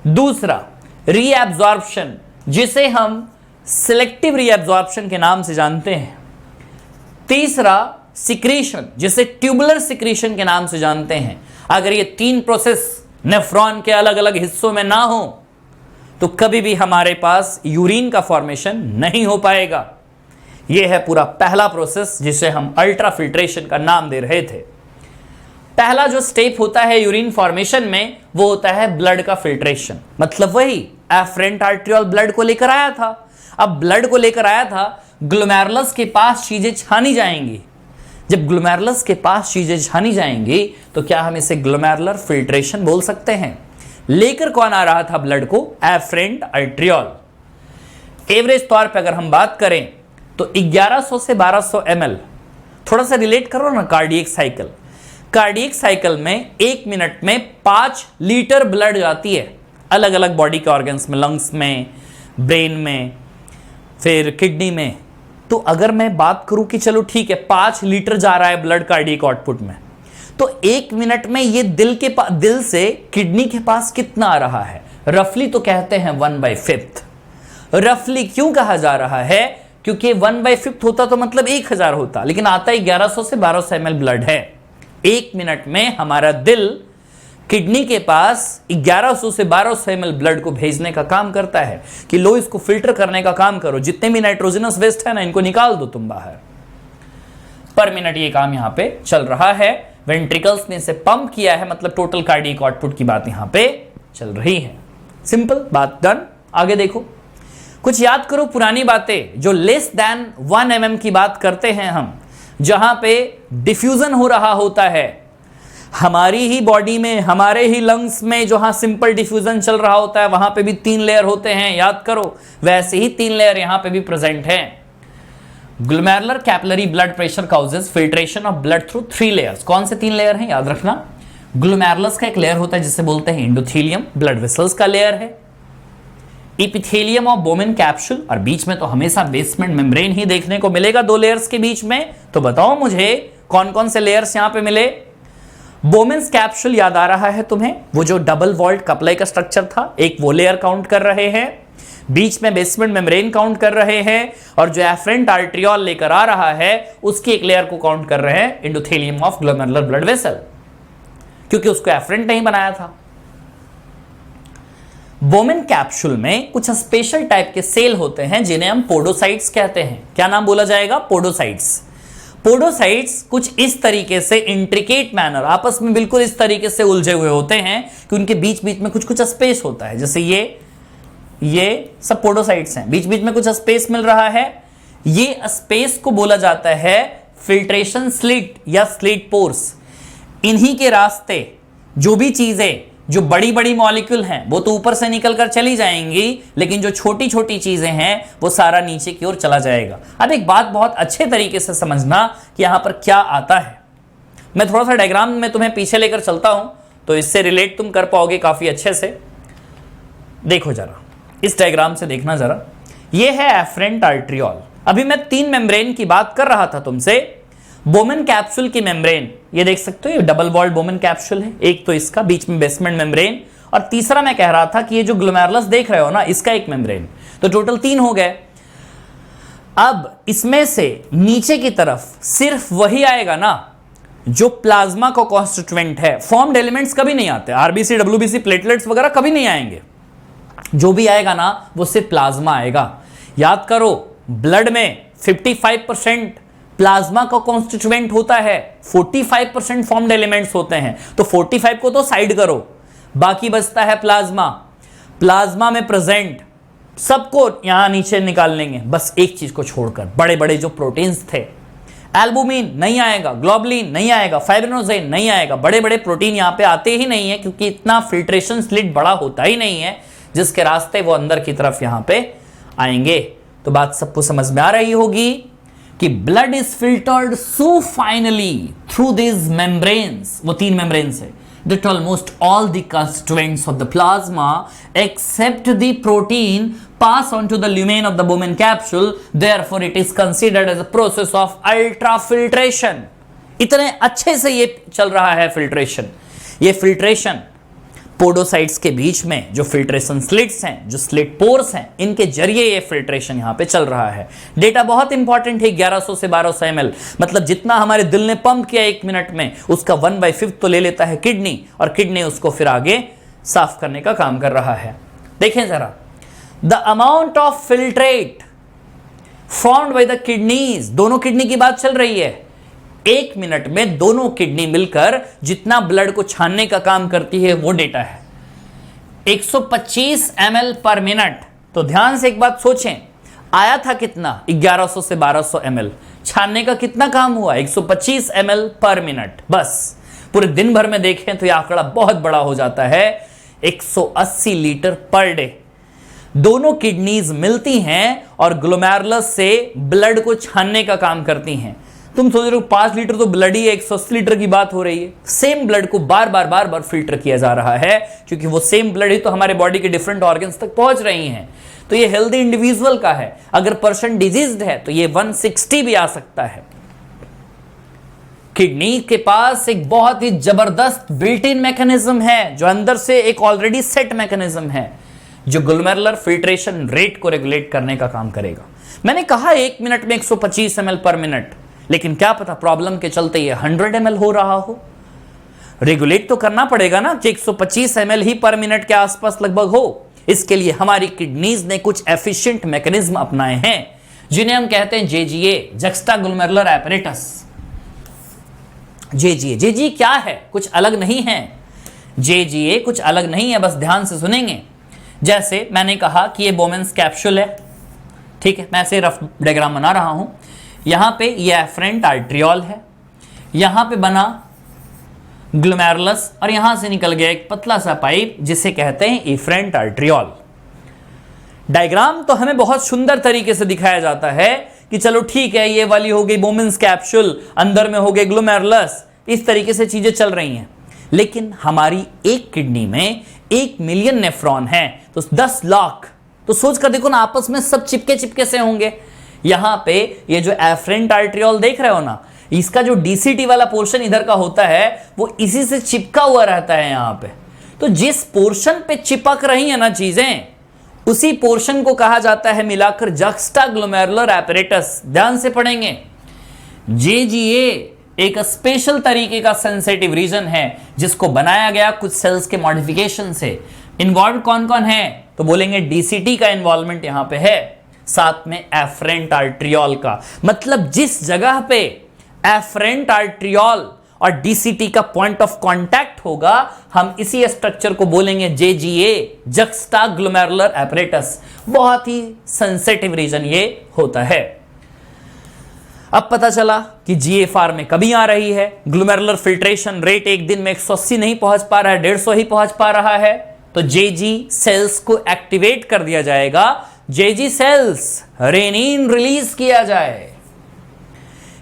Speaker 1: दूसरा रीएब्जॉर्प्शन, जिसे हम सिलेक्टिव रीएब्जॉर्प्शन के नाम से जानते हैं। तीसरा सिक्रीशन, जिसे ट्यूबुलर सिक्रीशन के नाम से जानते हैं। अगर ये 3 प्रोसेस नेफ्रॉन के अलग अलग हिस्सों में ना हो तो कभी भी हमारे पास यूरिन का फॉर्मेशन नहीं हो पाएगा। यह है पूरा पहला प्रोसेस जिसे हम अल्ट्रा फिल्ट्रेशन का नाम दे रहे थे। पहला जो स्टेप होता है यूरिन फॉर्मेशन में वो होता है ब्लड का फिल्ट्रेशन। मतलब वही एफरेंट आर्ट्रियोल ब्लड को लेकर आया था। अब ब्लड को लेकर आया था, ग्लोमेरुलस के पास चीजें छानी जाएंगी। जब ग्लोमेरुलस के पास चीजें छानी जाएंगी तो क्या हम इसे ग्लोमेरुलर फिल्ट्रेशन बोल सकते हैं। लेकर कौन आ रहा था ब्लड को? Efferent arteriole. एवरेज तौर पे अगर हम बात करें तो 1100 से 1200 ml। थोड़ा सा रिलेट करो ना कार्डियक साइकिल। कार्डियक साइकिल में 1 मिनट में 5 लीटर ब्लड जाती है अलग अलग बॉडी के ऑर्गन्स में, लंग्स में, ब्रेन में, फिर किडनी में। तो अगर मैं बात करूं कि चलो ठीक है 5 लीटर जा रहा है ब्लड कार्डियक आउटपुट में, तो 1 मिनट में ये दिल से किडनी के पास कितना आ रहा है? रफली तो कहते हैं 1/5। रफली क्यों कहा जा रहा है? क्योंकि 1/5 होता तो मतलब 1000 होता, लेकिन आता 1100 से 1200 ml ब्लड है। 1 मिनट में हमारा दिल किडनी के पास 1100 से 1200 ml ब्लड को भेजने का काम करता है कि लो इसको फिल्टर करने का काम करो, जितने भी नाइट्रोजनस वेस्ट है ना इनको निकाल दो तुम बाहर। पर मिनट ये काम यहां पे चल रहा है। वेंट्रिकल्स ने इसे पंप किया है, मतलब टोटल कार्डियक आउटपुट की बात यहां पे चल रही है। सिंपल बात डन। आगे देखो, कुछ याद करो पुरानी बातें जो लेस देन 1 mm की बात करते हैं हम, जहां पे डिफ्यूजन हो रहा होता है हमारी ही बॉडी में, हमारे ही लंग्स में। जहां सिंपल डिफ्यूजन चल रहा होता है वहां पे भी 3 लेयर होते हैं, याद करो। वैसे ही 3 लेयर यहां पे भी प्रेजेंट है। Glomerular capillary blood pressure causes filtration of blood through 3 layers. कौन से 3 लेयर हैं याद रखना। ग्लोमेरुलस का एक लेयर होता है जिसे बोलते हैं एंडोथेलियम, ब्लड वेसल्स का लेयर है। इपिथेलियम ऑफ बोमेन कैप्सूल, और बीच में तो हमेशा बेसमेंट मेम्ब्रेन ही देखने को मिलेगा 2 लेयर्स के बीच में। तो बताओ मुझे कौन कौन से लेयर्स यहां पे मिले। बोमेन्स कैप्सूल याद आ रहा है तुम्हें, वो जो डबल वॉल्ड कपलाई का स्ट्रक्चर था, एक वो लेयर काउंट कर रहे हैं। बीच में बेसमेंट मेम्ब्रेन काउंट कर रहे हैं, और जो एफरेंट आर्ट्रियोल लेकर आ रहा है उसकी एक लेयर को काउंट कर रहे हैं, endothelium of glomerular blood vessel. क्योंकि उसको एफरेंट नहीं बनाया था। बोमेन कैप्सूल में कुछ स्पेशल टाइप के सेल होते हैं जिन्हें हम पोडोसाइट्स कहते हैं। क्या नाम बोला जाएगा? पोडोसाइट्स। पोडोसाइट्स कुछ इस तरीके से इंट्रिकेट मैनर, आपस में बिल्कुल इस तरीके से उलझे हुए होते हैं कि उनके बीच बीच में कुछ कुछ स्पेस होता है। जैसे ये सब पोडोसाइट्स हैं, बीच बीच में कुछ स्पेस मिल रहा है। ये स्पेस को बोला जाता है फिल्ट्रेशन स्लिट या स्लिट पोर्स। इन्हीं के रास्ते जो भी चीजें, जो बड़ी बड़ी मॉलिक्यूल हैं वो तो ऊपर से निकलकर चली जाएंगी, लेकिन जो छोटी छोटी चीजें हैं वो सारा नीचे की ओर चला जाएगा। अब एक बात बहुत अच्छे तरीके से समझना कि यहां पर क्या आता है। मैं थोड़ा सा डायग्राम में तुम्हें पीछे लेकर चलता हूं तो इससे रिलेट तुम कर पाओगे काफी अच्छे से। देखो जरा, इस डायग्राम से देखना जरा, ये है एफरेंट आर्ट्रियोल। अभी मैं 3 मेम्ब्रेन की बात कर रहा था तुमसे। बोमेन कैप्सूल की मेम्ब्रेन, ये देख सकते हो, ये डबल वॉल्ड बोमेन कैप्सूल है। एक तो इसका बीच में बेसमेंट मेम्ब्रेन, और तीसरा मैं कह रहा था कि ये जो ग्लोमेरुलस देख रहे हो ना, इसका एक मेम्ब्रेन। तो टोटल 3 हो गए। अब इसमें से नीचे की तरफ सिर्फ वही आएगा ना जो प्लाज्मा का कॉन्स्टिट्यूएंट है। फॉर्म्ड एलिमेंट्स कभी नहीं आते, आरबीसी, डब्ल्यूबीसी, प्लेटलेट्स वगैरह कभी नहीं आएंगे। जो भी आएगा ना वो सिर्फ प्लाज्मा आएगा। याद करो, ब्लड में 55% प्लाज्मा का कॉन्स्टिट्यूएंट होता है, 45% फॉर्म्ड एलिमेंट्स होते हैं। तो 45 को तो साइड करो, बाकी बचता है प्लाज्मा। प्लाज्मा में प्रेजेंट सबको यहां नीचे निकाल लेंगे, बस एक चीज को छोड़कर, बड़े बड़े जो प्रोटीन्स थे। एल्बुमिन नहीं आएगा, ग्लोबुलिन नहीं आएगा, फाइब्रिनोजेन नहीं आएगा। बड़े बड़े प्रोटीन यहां पे आते ही नहीं है, क्योंकि इतना फिल्ट्रेशन स्लिट बड़ा होता ही नहीं है जिसके रास्ते वो अंदर की तरफ यहां पे आएंगे। तो बात सबको समझ में आ रही होगी कि blood is filtered so finally through this membranes, वो 3 मेम्ब्रेन्स है, that almost all the constituents of the plasma except the protein pass on to the lumen of the Bowman capsule. Therefore it is considered as a process of ultrafiltration. इतने अच्छे से ये चल रहा है filtration. ये filtration podocytes के बीच में जो फिल्ट्रेशन स्लिट्स हैं, जो स्लिट पोर्स हैं, इनके जरिए ये फिल्ट्रेशन यहां पे चल रहा है। डेटा बहुत इंपॉर्टेंट है, 1100 से 1200 ml, मतलब जितना हमारे दिल ने पंप किया 1 मिनट में, उसका 1/5 तो ले लेता है किडनी, और किडनी उसको फिर आगे साफ करने का काम कर रहा है। देखें जरा, the amount of filtrate formed by the kidneys, दोनों किडनी की बात चल रही है। 1 मिनट में दोनों किडनी मिलकर जितना ब्लड को छानने का काम करती है वो डेटा है 125 ml पर मिनट। तो ध्यान से एक बात सोचें, आया था कितना? 1100 से 1200 ml। छानने का कितना काम हुआ? 125 ml पर मिनट। बस पूरे दिन भर में देखें तो यह आंकड़ा बहुत बड़ा हो जाता है, 180 लीटर पर डे। दोनों किडनीज मिलती हैं और ग्लोमेरुलस से ब्लड को छानने का काम करती हैं। तुम सोच रहे हो 5 लीटर तो ब्लड ही है, 180 लीटर की बात हो रही है। सेम ब्लड को बार बार फिल्टर किया जा रहा है, क्योंकि वो सेम ब्लड ही तो हमारे बॉडी के डिफरेंट ऑर्गन्स तक पहुंच रही हैं। तो ये हेल्दी इंडिविजुअल का है। अगर पर्सन डिजीज्ड है तो ये 160 भी आ सकता है। किडनी के पास एक बहुत ही जबरदस्त बिल्ट इन मैकेनिज्म है, जो अंदर से एक ऑलरेडी सेट मैकेनिज्म है, जो ग्लोमेरुलर फिल्ट्रेशन रेट को रेगुलेट करने का काम करेगा। मैंने कहा 1 मिनट में 125 ml पर मिनट, लेकिन क्या पता प्रॉब्लम के चलते ये 100 ml हो रहा हो। रेगुलेट तो करना पड़ेगा ना कि 125 ml ही पर मिनट के आसपास लगभग हो। इसके लिए हमारी किडनीज ने कुछ एफिशिएंट मैकेनिज्म अपनाए हैं, जिन्हें हम कहते हैं JGA, जक्स्टाग्लोमेरुलर एपरेटस। JGA क्या है? कुछ अलग नहीं है। JGA कुछ अलग नहीं है, बस ध्यान से सुनेंगे। जैसे मैंने कहा कि ये बोमेन्स कैप्सूल है, ठीक है, मैं ऐसे रफ डायग्राम बना रहा हूं। यहां पे ये एफरेंट आर्ट्रियोल है, यहां पे बना ग्लोमेरुलस, और यहां से निकल गया एक पतला सा पाइप जिसे कहते हैं एफरेंट आर्ट्रियोल। डायग्राम तो हमें बहुत सुंदर तरीके से दिखाया जाता है कि चलो ठीक है, ये वाली हो गई बोमेन्स कैप्सूल, अंदर में हो गए ग्लोमेरुलस, इस तरीके से चीजें चल रही हैं। लेकिन हमारी एक किडनी में 1 मिलियन नेफ्रॉन है, तो 10 लाख, तो सोच कर देखो ना, आपस में सब चिपके से होंगे। यहां पे ये जो एफरेंट आर्ट्रियोल देख रहे हो ना, इसका जो डीसीटी वाला पोर्शन इधर का होता है वो इसी से चिपका हुआ रहता है यहां पे। तो जिस पोर्शन पे चिपक रही है ना चीजें, उसी पोर्शन को कहा जाता है मिलाकर जक्स्टाग्लोमेरुलर एपरेटस। ध्यान से पढ़ेंगे, JGA एक स्पेशल तरीके का सेंसिटिव रीजन है जिसको बनाया गया कुछ सेल्स के मॉडिफिकेशन से। इन्वॉल्व कौन कौन है, तो बोलेंगे डीसीटी का इन्वॉल्वमेंट यहां पे है, साथ में एफरेंट आर्ट्रियोल का। मतलब जिस जगह पे एफरेंट आर्ट्रियोल और डीसीटी का पॉइंट ऑफ कांटेक्ट होगा, हम इसी स्ट्रक्चर को बोलेंगे जेजीए, जक्स्टाग्लोमेरुलर एपरेटस। बहुत ही सेंसिटिव रीजन ये होता है। अब पता चला कि जीएफआर में कमी आ रही है, ग्लोमेरुलर फिल्ट्रेशन रेट एक दिन में 180 नहीं पहुंच पा रहा है, 150 ही पहुंच पा रहा है, तो जेजी सेल्स को एक्टिवेट कर दिया जाएगा। जेजी सेल्स रेनिन रिलीज किया जाए।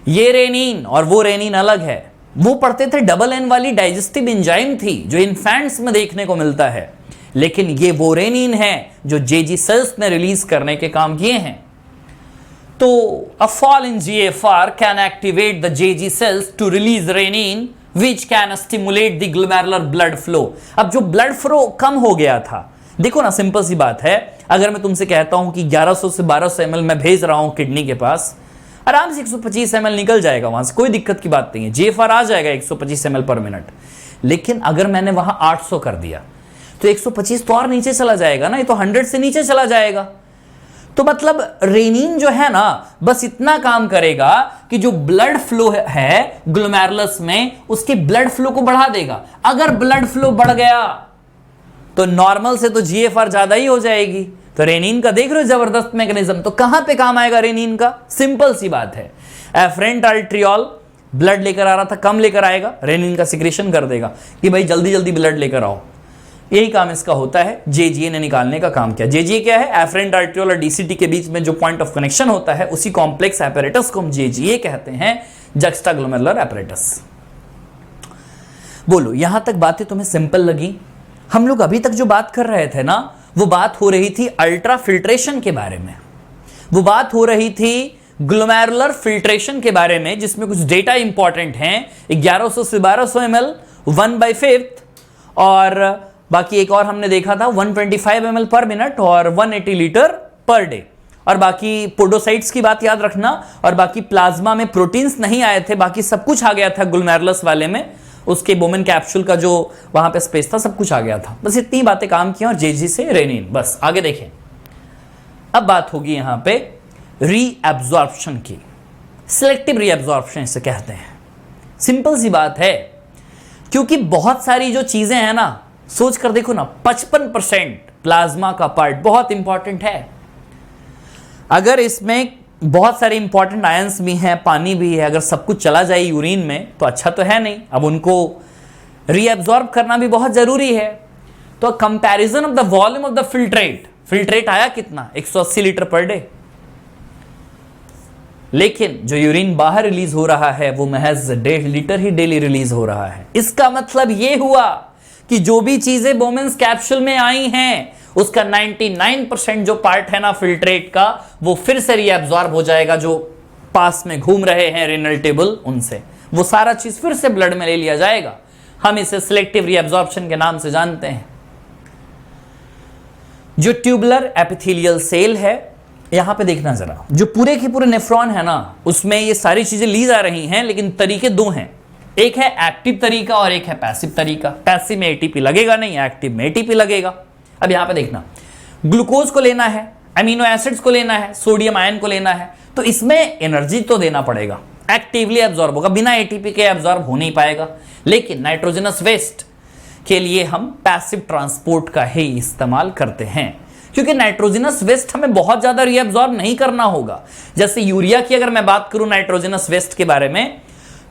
Speaker 1: ये रेनिन और वो रेनिन अलग है। वो पढ़ते थे डबल एन वाली डाइजेस्टिव एंजाइम थी जो इन्फेंट्स में देखने को मिलता है, लेकिन ये वो रेनिन है जो जेजी सेल्स ने रिलीज करने के काम किए हैं। तो a fall in GFR can activate the JG cells to release renin which can stimulate the glomerular blood flow। अब जो ब्लड फ्लो कम हो गया था, देखो ना सिंपल सी बात है, अगर मैं तुमसे कहता हूं कि 1100 से 1200 ml मैं भेज रहा हूं किडनी के पास, आराम से 125 ml निकल जाएगा वहां से, कोई दिक्कत की बात नहीं है, GFR आ जाएगा 125 ml पर मिनट। लेकिन अगर मैंने वहां 800 कर दिया तो 125 तो और नीचे चला जाएगा ना, ये तो 100 से नीचे चला जाएगा। तो मतलब रेनिन जो है ना बस इतना काम करेगा कि जो ब्लड फ्लो है ग्लोमेरुलस में उसके ब्लड फ्लो को बढ़ा देगा। अगर ब्लड फ्लो बढ़ गया तो नॉर्मल से तो जीएफआर ज्यादा ही हो जाएगी। तो रेनिन का देख रहे हो जबरदस्त मैकेनिज्म। तो कहां पे काम आएगा रेनिन का, सिंपल सी बात है, एफरेंट आर्ट्रियोल ब्लड लेकर आ रहा था, कम लेकर आएगा, रेनिन का सिक्रेशन कर देगा कि भाई जल्दी जल्दी ब्लड लेकर आओ। यही काम इसका होता है, जेजीए ने निकालने का काम किया। जेजीए क्या है, एफरेंट आर्ट्रियोल और डीसीटी के बीच में जो पॉइंट ऑफ कनेक्शन होता है उसी कॉम्प्लेक्स एपरेटस को हम जेजीए कहते हैं, जक्स्टाग्लोमेरुलर एपरेटस। बोलो यहां तक बातें तुम्हें सिंपल लगी? हम लोग अभी तक जो बात कर रहे थे ना, वो बात हो रही थी अल्ट्रा फिल्ट्रेशन के बारे में, वो बात हो रही थी ग्लोमेरुलर फिल्ट्रेशन के बारे में, जिसमें कुछ डेटा इंपॉर्टेंट हैं। 1100 से 1200 ml 1/5 और बाकी एक और हमने देखा था 125 ml पर मिनट और 180 लीटर पर डे। और बाकी पोडोसाइट्स की बात याद रखना, और बाकी प्लाज्मा में प्रोटीन्स नहीं आए थे, बाकी सब कुछ आ गया था ग्लोमेरुलस वाले में, उसके बोमेन कैप्सूल का जो वहां पे स्पेस था सब कुछ आ गया था। बस इतनी बातें काम की और जेजी से रेनिन। बस आगे देखें। अब बात होगी यहां पे रीएब्जॉर्प्शन की, सिलेक्टिव रीएब्जॉर्प्शन इसे कहते हैं। सिंपल सी बात है, क्योंकि बहुत सारी जो चीजें हैं ना, सोच कर देखो ना, 55% प्लाज्मा का पार्ट बहुत इंपॉर्टेंट है। अगर इसमें बहुत सारे इंपॉर्टेंट आयंस भी हैं, पानी भी है, अगर सब कुछ चला जाए यूरिन में तो अच्छा तो है नहीं। अब उनको रीएब्जॉर्ब करना भी बहुत जरूरी है। तो comparison of the volume of the filtrate आया कितना, 180 लीटर पर डे, लेकिन जो यूरिन बाहर रिलीज हो रहा है वो महज 1.5 लीटर ही डेली रिलीज हो रहा है। इसका मतलब ये हुआ कि जो भी चीजें बोमेन्स कैप्सूल में आई हैं उसका 99% जो पार्ट है ना फिल्ट्रेट का, वो फिर से रीएब्जॉर्ब हो जाएगा, जो पास में घूम रहे हैं रेनल टेबल उनसे, वो सारा चीज फिर से ब्लड में ले लिया जाएगा। हम इसे सिलेक्टिव रीएब्जॉर्प्शन के नाम से जानते हैं। जो ट्यूबुलर एपिथेलियल सेल है, यहां पे देखना जरा, जो पूरे के पूरे नेफ्रॉन है ना, उसमें ये सारी चीजें ली जा रही हैं, लेकिन तरीके दो हैं, एक है एक्टिव तरीका और एक है पैसिव तरीका। पैसिव में एटीपी लगेगा नहीं, एक्टिव में एटीपी लगेगा। अब यहां पे देखना, ग्लूकोज को लेना है, अमीनो एसिड्स को लेना है, सोडियम आयन को लेना है, तो इसमें एनर्जी तो देना पड़ेगा, एक्टिवली एब्जॉर्ब होगा, बिना एटीपी के एब्जॉर्ब हो नहीं पाएगा। लेकिन नाइट्रोजनस वेस्ट के लिए हम पैसिव ट्रांसपोर्ट का ही इस्तेमाल करते हैं, क्योंकि नाइट्रोजनस वेस्ट हमें बहुत ज्यादा रीअब्जॉर्ब नहीं करना होगा। जैसे यूरिया की अगर मैं बात करूं नाइट्रोजनस वेस्ट के बारे में,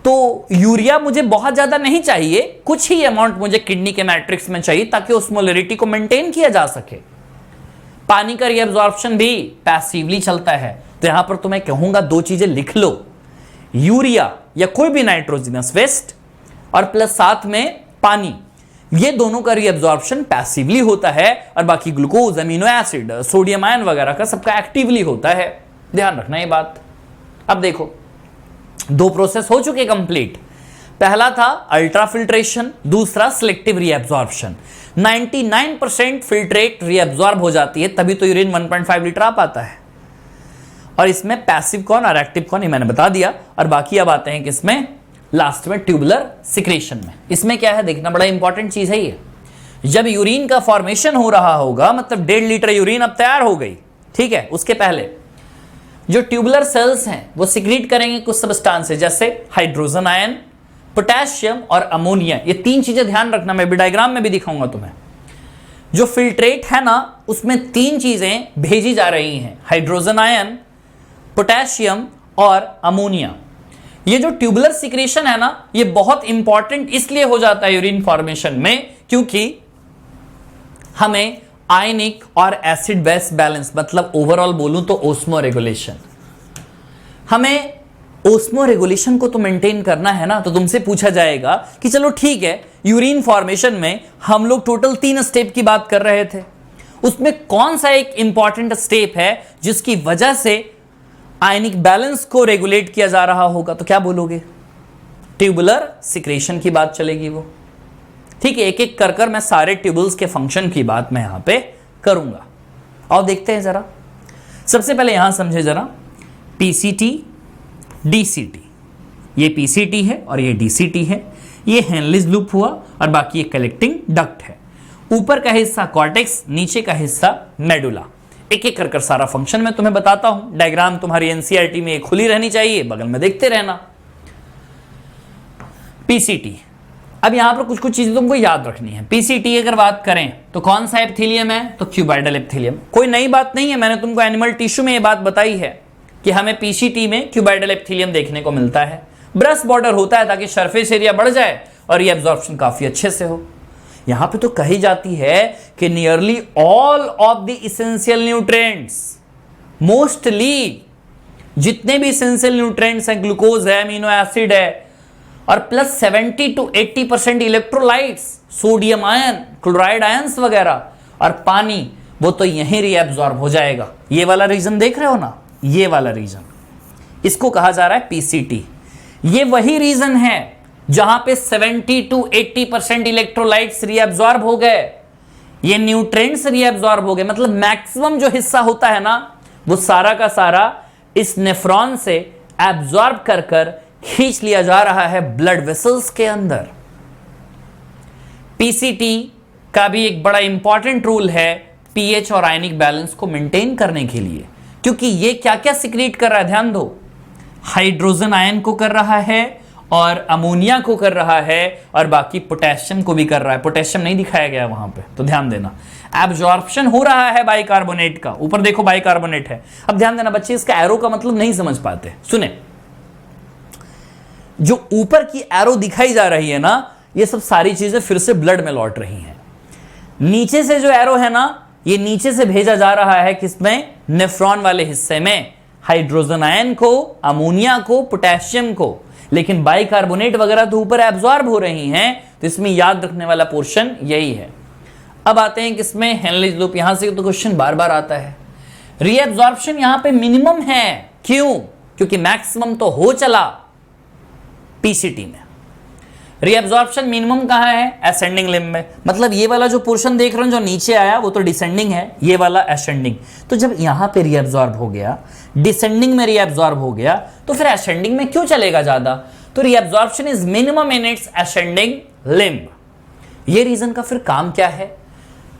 Speaker 1: तो यूरिया मुझे बहुत ज्यादा नहीं चाहिए, कुछ ही अमाउंट मुझे किडनी के मैट्रिक्स में चाहिए ताकि उस मोलरिटी को मेंटेन किया जा सके। पानी का रीअब्जॉर्प्शन भी पैसिवली चलता है। तो यहां पर तो मैं कहूंगा दो चीजें लिख लो, यूरिया या कोई भी नाइट्रोजनस वेस्ट और प्लस साथ में पानी, ये दोनों का रीअब्जॉर्प्शन पैसिवली होता है, और बाकी glucose, amino acid, sodium ion वगैरह का सबका एक्टिवली होता है। ध्यान रखना ये बात। अब देखो, दो प्रोसेस हो चुके कंप्लीट। पहला था अल्ट्रा फिल्ट्रेशन, दूसरा सिलेक्टिव रीअब्जॉर्प्शन। 99% फिल्ट्रेट रीअब्जॉर्ब हो जाती है, तभी तो यूरिन 1.5 लीटर आ पाता है। और इसमें पैसिव कौन और एक्टिव कौन, ये मैंने बता दिया। और बाकी अब आते हैं किसमें, लास्ट में ट्यूबुलर सिक्रेशन में। इसमें क्या है देखना, बड़ा इंपॉर्टेंट चीज है ये। जब यूरिन का फॉर्मेशन हो रहा होगा, मतलब 1.5 लीटर यूरिन अब तैयार हो गई, ठीक है, उसके पहले जो ट्यूबुलर सेल्स हैं वो सिक्रीट करेंगे कुछ सब्सटेंसेस, जैसे हाइड्रोजन आयन, पोटेशियम और अमोनिया। ये 3 चीजें ध्यान रखना, मैं भी डायग्राम में भी दिखाऊंगा तुम्हें। जो फिल्ट्रेट है ना, उसमें 3 चीजें भेजी जा रही हैं, हाइड्रोजन आयन, पोटेशियम और अमोनिया। ये जो ट्यूबुलर सिक्रेशन है ना, ये बहुत इंपॉर्टेंट इसलिए हो जाता है यूरिन फॉर्मेशन में, क्योंकि हमें आयनिक और एसिड बेस बैलेंस, मतलब ओवरऑल बोलूं तो ओस्मो रेगुलेशन, हमें ओस्मो रेगुलेशन को तो मेंटेन करना है ना। तो तुमसे पूछा जाएगा कि चलो ठीक है, यूरिन फॉर्मेशन में हम लोग टोटल 3 स्टेप की बात कर रहे थे, उसमें कौन सा एक इंपॉर्टेंट स्टेप है जिसकी वजह से आयनिक बैलेंस को रेगुलेट किया जा रहा होगा? तो क्या बोलोगे? ट्यूबुलर सिक्रेशन की बात चलेगी वो। ठीक है, एक एक कर मैं सारे ट्यूबुल्स के फंक्शन की बात मैं यहां पे करूंगा। और देखते हैं जरा, सबसे पहले यहां समझे जरा, पीसीटी डीसीटी। ये पीसीटी है और ये डीसीटी है। ये हेनलीज लूप हुआ और बाकी ये कलेक्टिंग डक्ट है। ऊपर का हिस्सा कॉर्टेक्स, नीचे का हिस्सा मेडुला। एक एक कर सारा फंक्शन मैं तुम्हें बताता हूं। डायग्राम तुम्हारी एनसीईआरटी में खुली रहनी चाहिए, बगल में देखते रहना। पीसीटी, अब यहां पर कुछ कुछ चीजें तुमको याद रखनी है। पीसीटी अगर बात करें तो कौन सा एपिथेलियम है? तो क्यूबाइडल एपिथेलियम। कोई नई बात नहीं है, मैंने तुमको एनिमल टिश्यू में ये बात बताई है कि हमें पीसीटी में क्यूबाइडल एपिथेलियम देखने को मिलता है। ब्रश बॉर्डर होता है ताकि सरफेस एरिया बढ़ जाए और ये एब्जॉर्प्शन काफी अच्छे से हो। यहां पे तो कही जाती है कि nearly all of the essential nutrients, mostly जितने भी इसेंशियल न्यूट्रिएंट्स हैं, ग्लूकोज है, अमीनो एसिड है, और plus 70 to 80% electrolytes, sodium ion, chloride ions वगैरह और पानी, वो तो यहीं रीएब्जॉर्ब हो जाएगा। ये वाला रीजन देख रहे हो ना, ये वाला रीजन, इसको कहा जा रहा है पीसीटी। ये वही रीजन है जहां पे 70 to 80% इलेक्ट्रोलाइट्स रीएब्जॉर्ब हो गए, ये न्यूट्रिएंट्स रीएब्जॉर्ब हो गए। मतलब मैक्सिमम जो हिस्सा होता है ना, वो सारा का सारा इस नेफ्रॉन से एब्जॉर्ब कर कर खींच लिया जा रहा है ब्लड वेसल्स के अंदर। पीसीटी का भी एक बड़ा इंपॉर्टेंट रूल है पीएच और आयनिक बैलेंस को मेंटेन करने के लिए, क्योंकि ये क्या क्या सिक्रीट कर रहा है, ध्यान दो। हाइड्रोजन आयन को कर रहा है और अमोनिया को कर रहा है और बाकी पोटेशियम को भी कर रहा है। पोटेशियम नहीं दिखाया गया वहां पे, तो ध्यान देना। एब्जॉर्प्शन हो रहा है बाइकार्बोनेट का, ऊपर देखो बाइकार्बोनेट है। अब ध्यान देना बच्चे, इसका एरो का मतलब नहीं समझ पाते। सुने, जो ऊपर की एरो दिखाई जा रही है ना, ये सब सारी चीजें फिर से ब्लड में लौट रही हैं। नीचे से जो एरो है ना, ये नीचे से भेजा जा रहा है किसमें? नेफ्रॉन वाले हिस्से में, हाइड्रोजन आयन को, अमोनिया को, पोटेशियम को। लेकिन बाइकार्बोनेट वगैरह तो ऊपर एब्जॉर्ब हो रही हैं, तो इसमें याद रखने वाला पोर्शन यही है। अब आते हैं किसमें? हेनलीज लूप। यहां से तो क्वेश्चन बार बार आता है। रीएब्जॉर्प्शन यहां पे मिनिमम है, क्यों? क्योंकि मैक्सिमम तो हो चला पीसीटी में। रीएब्जॉर्प्शन मिनिमम कहां है? असेंडिंग लिम्ब में। मतलब ये वाला जो पोर्शन देख रहे हो जो नीचे आया, वो तो डिसेंडिंग है, ये वाला असेंडिंग। तो जब यहां पे रीएब्जॉर्ब हो गया, डिसेंडिंग में रीएब्जॉर्ब हो गया, तो फिर असेंडिंग में क्यों चलेगा ज्यादा? तो reabsorption is minimum in its ascending limb. ये रीजन का फिर काम क्या है?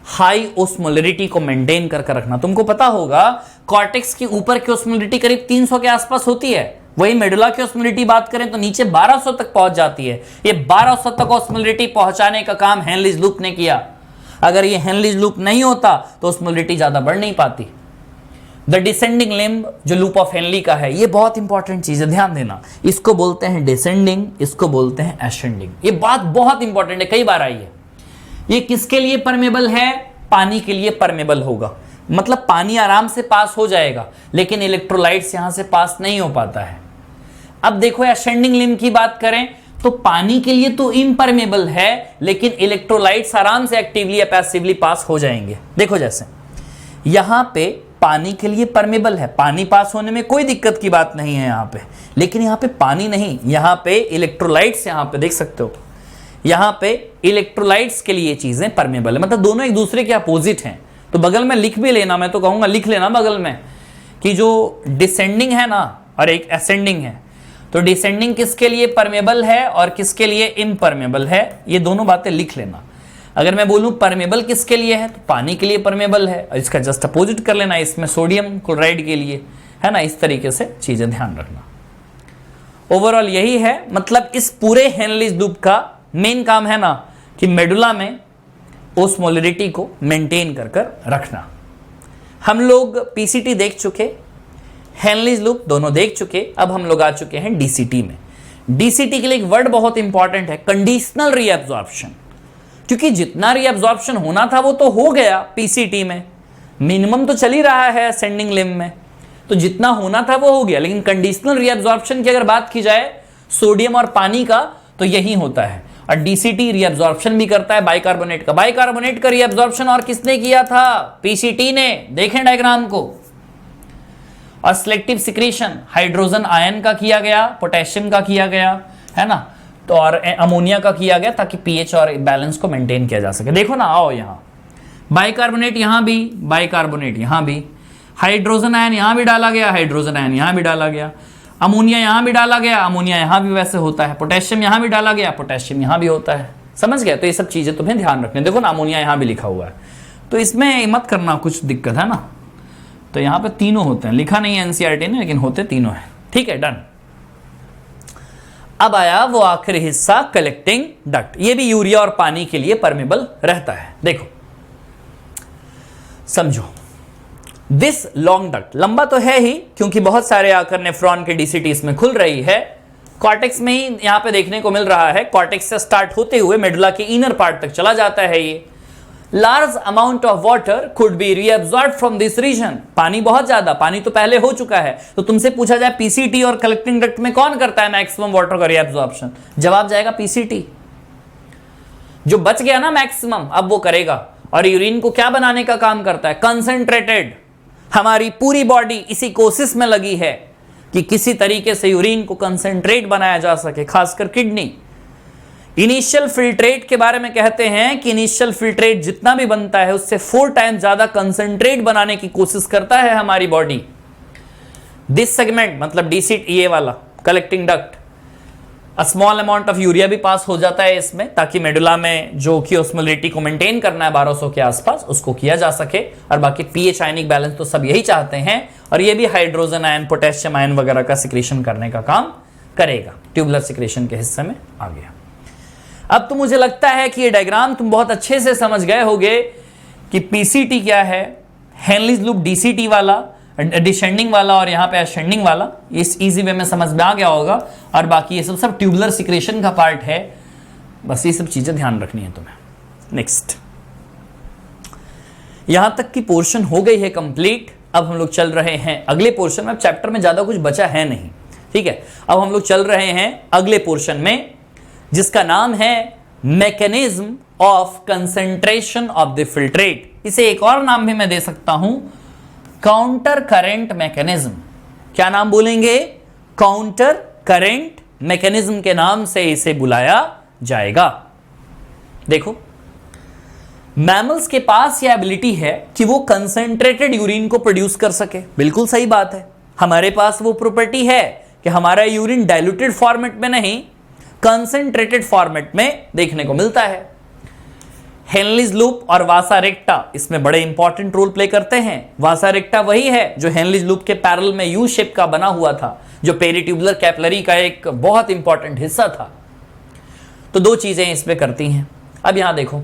Speaker 1: हाई ओस्मोलरिटी को मेंटेन करके रखना। तुमको पता होगा कॉर्टेक्स की ऊपर की ओस्मोलरिटी करीब 300 के आसपास होती है, वही मेडुला की ओस्मोलरिटी बात करें तो नीचे 1200 तक पहुंच जाती है। ये 1200 तक ओस्मोलरिटी पहुंचाने का काम हेनलीज लूप ने किया। अगर ये हेनलीज लूप नहीं होता तो ओस्मोलरिटी ज्यादा बढ़ नहीं पाती। द डिसेंडिंग लिम्ब जो लूप ऑफ हेनली का है, ये बहुत इंपॉर्टेंट चीज है, ध्यान देना। इसको बोलते हैं डिसेंडिंग, इसको बोलते हैं असेंडिंग। ये बात बहुत इंपॉर्टेंट है, कई बार आई है। ये किसके लिए परमेबल है? पानी के लिए परमेबल होगा। मतलब पानी आराम से पास हो जाएगा, लेकिन इलेक्ट्रोलाइट्स यहां से पास नहीं हो पाता है। अब देखो असेंडिंग लिम्ब की बात करें तो पानी के लिए तो इम्परमेबल है, लेकिन इलेक्ट्रोलाइट्स आराम से एक्टिवली या पैसिवली पास हो जाएंगे। देखो जैसे यहां पे पानी के लिए परमेबल है, पानी पास होने में कोई दिक्कत की बात नहीं है यहां पे, लेकिन यहां पे पानी नहीं, यहां पे इलेक्ट्रोलाइट्स, यहां पे देख सकते हो, यहां पे इलेक्ट्रोलाइट्स के लिए चीजें परमेबल है। मतलब दोनों एक दूसरे के अपोजिट हैं। तो बगल में लिख भी लेना, मैं तो कहूंगा लिख लेना बगल में कि जो डिसेंडिंग है ना और एक असेंडिंग है, तो तो डिसेंडिंग किसके लिए परमेबल है और किसके लिए इम्परमेबल है, ये दोनों बातें लिख लेना। अगर मैं बोलूं परमेबल किसके लिए है तो पानी के लिए परमेबल है, और इसका जस्ट अपोजिट कर लेना इसमें सोडियम क्लोराइड के लिए, है ना। इस तरीके से चीजें ध्यान रखना। ओवरऑल यही है, मतलब इस पूरे हेनलीज लूप का मेन काम है ना कि मेडुला में ओस्मोलरिटी को मेंटेन कर रखना। हम लोग पीसीटी देख चुके, हेनलीज लूप दोनों देख चुके, अब हम लोग आ चुके हैं डीसीटी में। डीसीटी के लिए एक वर्ड बहुत इंपॉर्टेंट है, कंडीशनल रीअब्जॉर्प्शन, क्योंकि जितना रीअब्जॉर्प्शन होना था वो तो हो गया पीसीटी में, मिनिमम तो चल ही रहा है असेंडिंग लिम्ब में, तो जितना होना था वो हो गया। लेकिन कंडीशनल रीअब्जॉर्प्शन की अगर बात की जाए सोडियम और पानी का, तो यही होता है। और डीसीटी रीअब्जॉर्प्शन भी करता है बाइकार्बोनेट का। बाइकार्बोनेट का रीअब्जॉर्प्शन और किसने किया था, पीसीटी ने, देखें डायग्राम को। और सिलेक्टिव सिक्रीशन हाइड्रोजन आयन का किया गया, पोटेशियम का किया गया, है ना, तो और अमोनिया का किया गया, ताकि पीएच और बैलेंस को मेंटेन किया जा सके। देखो ना, आओ यहां बाइकार्बोनेट, यहां भी बाइकार्बोनेट, यहां भी हाइड्रोजन आयन, यहां भी डाला गया हाइड्रोजन आयन, यहां भी डाला गया अमोनिया, यहां भी डाला गया अमोनिया, यहां भी वैसे होता है। पोटेशियम यहां भी डाला गया, पोटेशियम यहां भी होता है। समझ गया? तो ये सब चीजें तुम्हें ध्यान रखनी। देखो ना, अमोनिया यहां भी लिखा हुआ है, तो इसमें मत करना कुछ दिक्कत, है ना। तो यहां पे तीनों होते हैं, लिखा नहीं है एनसीईआरटी ने, लेकिन होते तीनों हैं। ठीक है, डन। अब आया वो आखिरी हिस्सा, कलेक्टिंग डक्ट। ये भी यूरिया और पानी के लिए परमेबल रहता है। देखो समझो, दिस लॉन्ग डक्ट, लंबा तो है ही क्योंकि बहुत सारे आकर नेफ्रॉन के डीसीटी इसमें खुल रही है। कॉर्टेक्स में ही यहां पे देखने को मिल रहा है, कॉर्टेक्स से स्टार्ट होते हुए मेडुला के इनर पार्ट तक चला जाता है ये। Large amount of water could be reabsorbed from this region, पानी बहुत ज्यादा, पानी तो पहले हो चुका है। तो तुमसे पूछा जाए पीसीटी और कलेक्टिंग डक्ट में कौन करता है मैक्सिमम वाटर का रीअब्सॉर्प्शन, जवाब जाएगा पीसीटी। जो बच गया ना मैक्सिमम, अब वो करेगा। और यूरिन को क्या बनाने का काम करता है, कंसंट्रेटेड। हमारी पूरी बॉडी इसी कोशिश में लगी है कि किसी तरीके से यूरिन को कंसंट्रेट बनाया जा सके, खासकर किडनी। इनिशियल फिल्ट्रेट के बारे में कहते हैं कि इनिशियल फिल्ट्रेट जितना भी बनता है उससे 4 टाइम्स ज्यादा कंसंट्रेट बनाने की कोशिश करता है हमारी बॉडी। दिस सेगमेंट मतलब डीसीटी, ये वाला collecting duct, a small amount of urea भी पास हो जाता है इसमें, ताकि मेडुला में जो कि ऑस्मोलरिटी को मेंटेन करना है 1200 के आसपास, उसको किया जा सके। और बाकी पीएच आयनिक बैलेंस तो सब यही चाहते हैं। और ये भी हाइड्रोजन आयन, पोटेशियम आयन वगैरह का सिक्रीशन करने का काम करेगा। ट्यूबुलर सिक्रीशन के हिस्से में आ गया। अब तो मुझे लगता है कि ये डायग्राम तुम बहुत अच्छे से समझ गए होगे कि पीसीटी क्या है, हेनलीज लूप डीसीटी वाला, डिसेंडिंग वाला, और यहां पे असेंडिंग वाला। इस इजी वे में समझ में आ गया होगा। और बाकी ये सब ट्यूबुलर सिक्रेशन का पार्ट है। बस ये सब चीजें ध्यान रखनी है तुम्हें। नेक्स्ट, यहां तक की पोर्शन हो गई है कंप्लीट। अब हम लोग चल रहे हैं अगले पोर्शन में। अब चैप्टर में ज्यादा कुछ बचा है नहीं, ठीक है। अब हम लोग चल रहे हैं अगले पोर्शन में, जिसका नाम है mechanism of concentration of the filtrate. इसे एक और नाम भी मैं दे सकता हूं, काउंटर करेंट मैकेनिज्म। क्या नाम बोलेंगे, काउंटर करेंट मैकेनिज्म के नाम से इसे बुलाया जाएगा। देखो, मैमल्स के पास यह एबिलिटी है कि वो कंसंट्रेटेड यूरिन को प्रोड्यूस कर सके। बिल्कुल सही बात है, हमारे पास वो प्रॉपर्टी है कि हमारा यूरिन डाइल्यूटेड फॉर्मेट में नहीं, कंसंट्रेटेड फॉर्मेट में देखने को मिलता है। हेनलीज लूप और वासा रेक्टा इसमें बड़े इंपॉर्टेंट रोल प्ले करते हैं। वासा रेक्टा वही है जो हेनलीज लूप के पैरेलल में यू शेप का बना हुआ था, जो पेरिट्यूबुलर कैपिलरी का एक बहुत इंपॉर्टेंट हिस्सा था। तो 2 चीजें इसमें करती हैं। अब यहां देखो,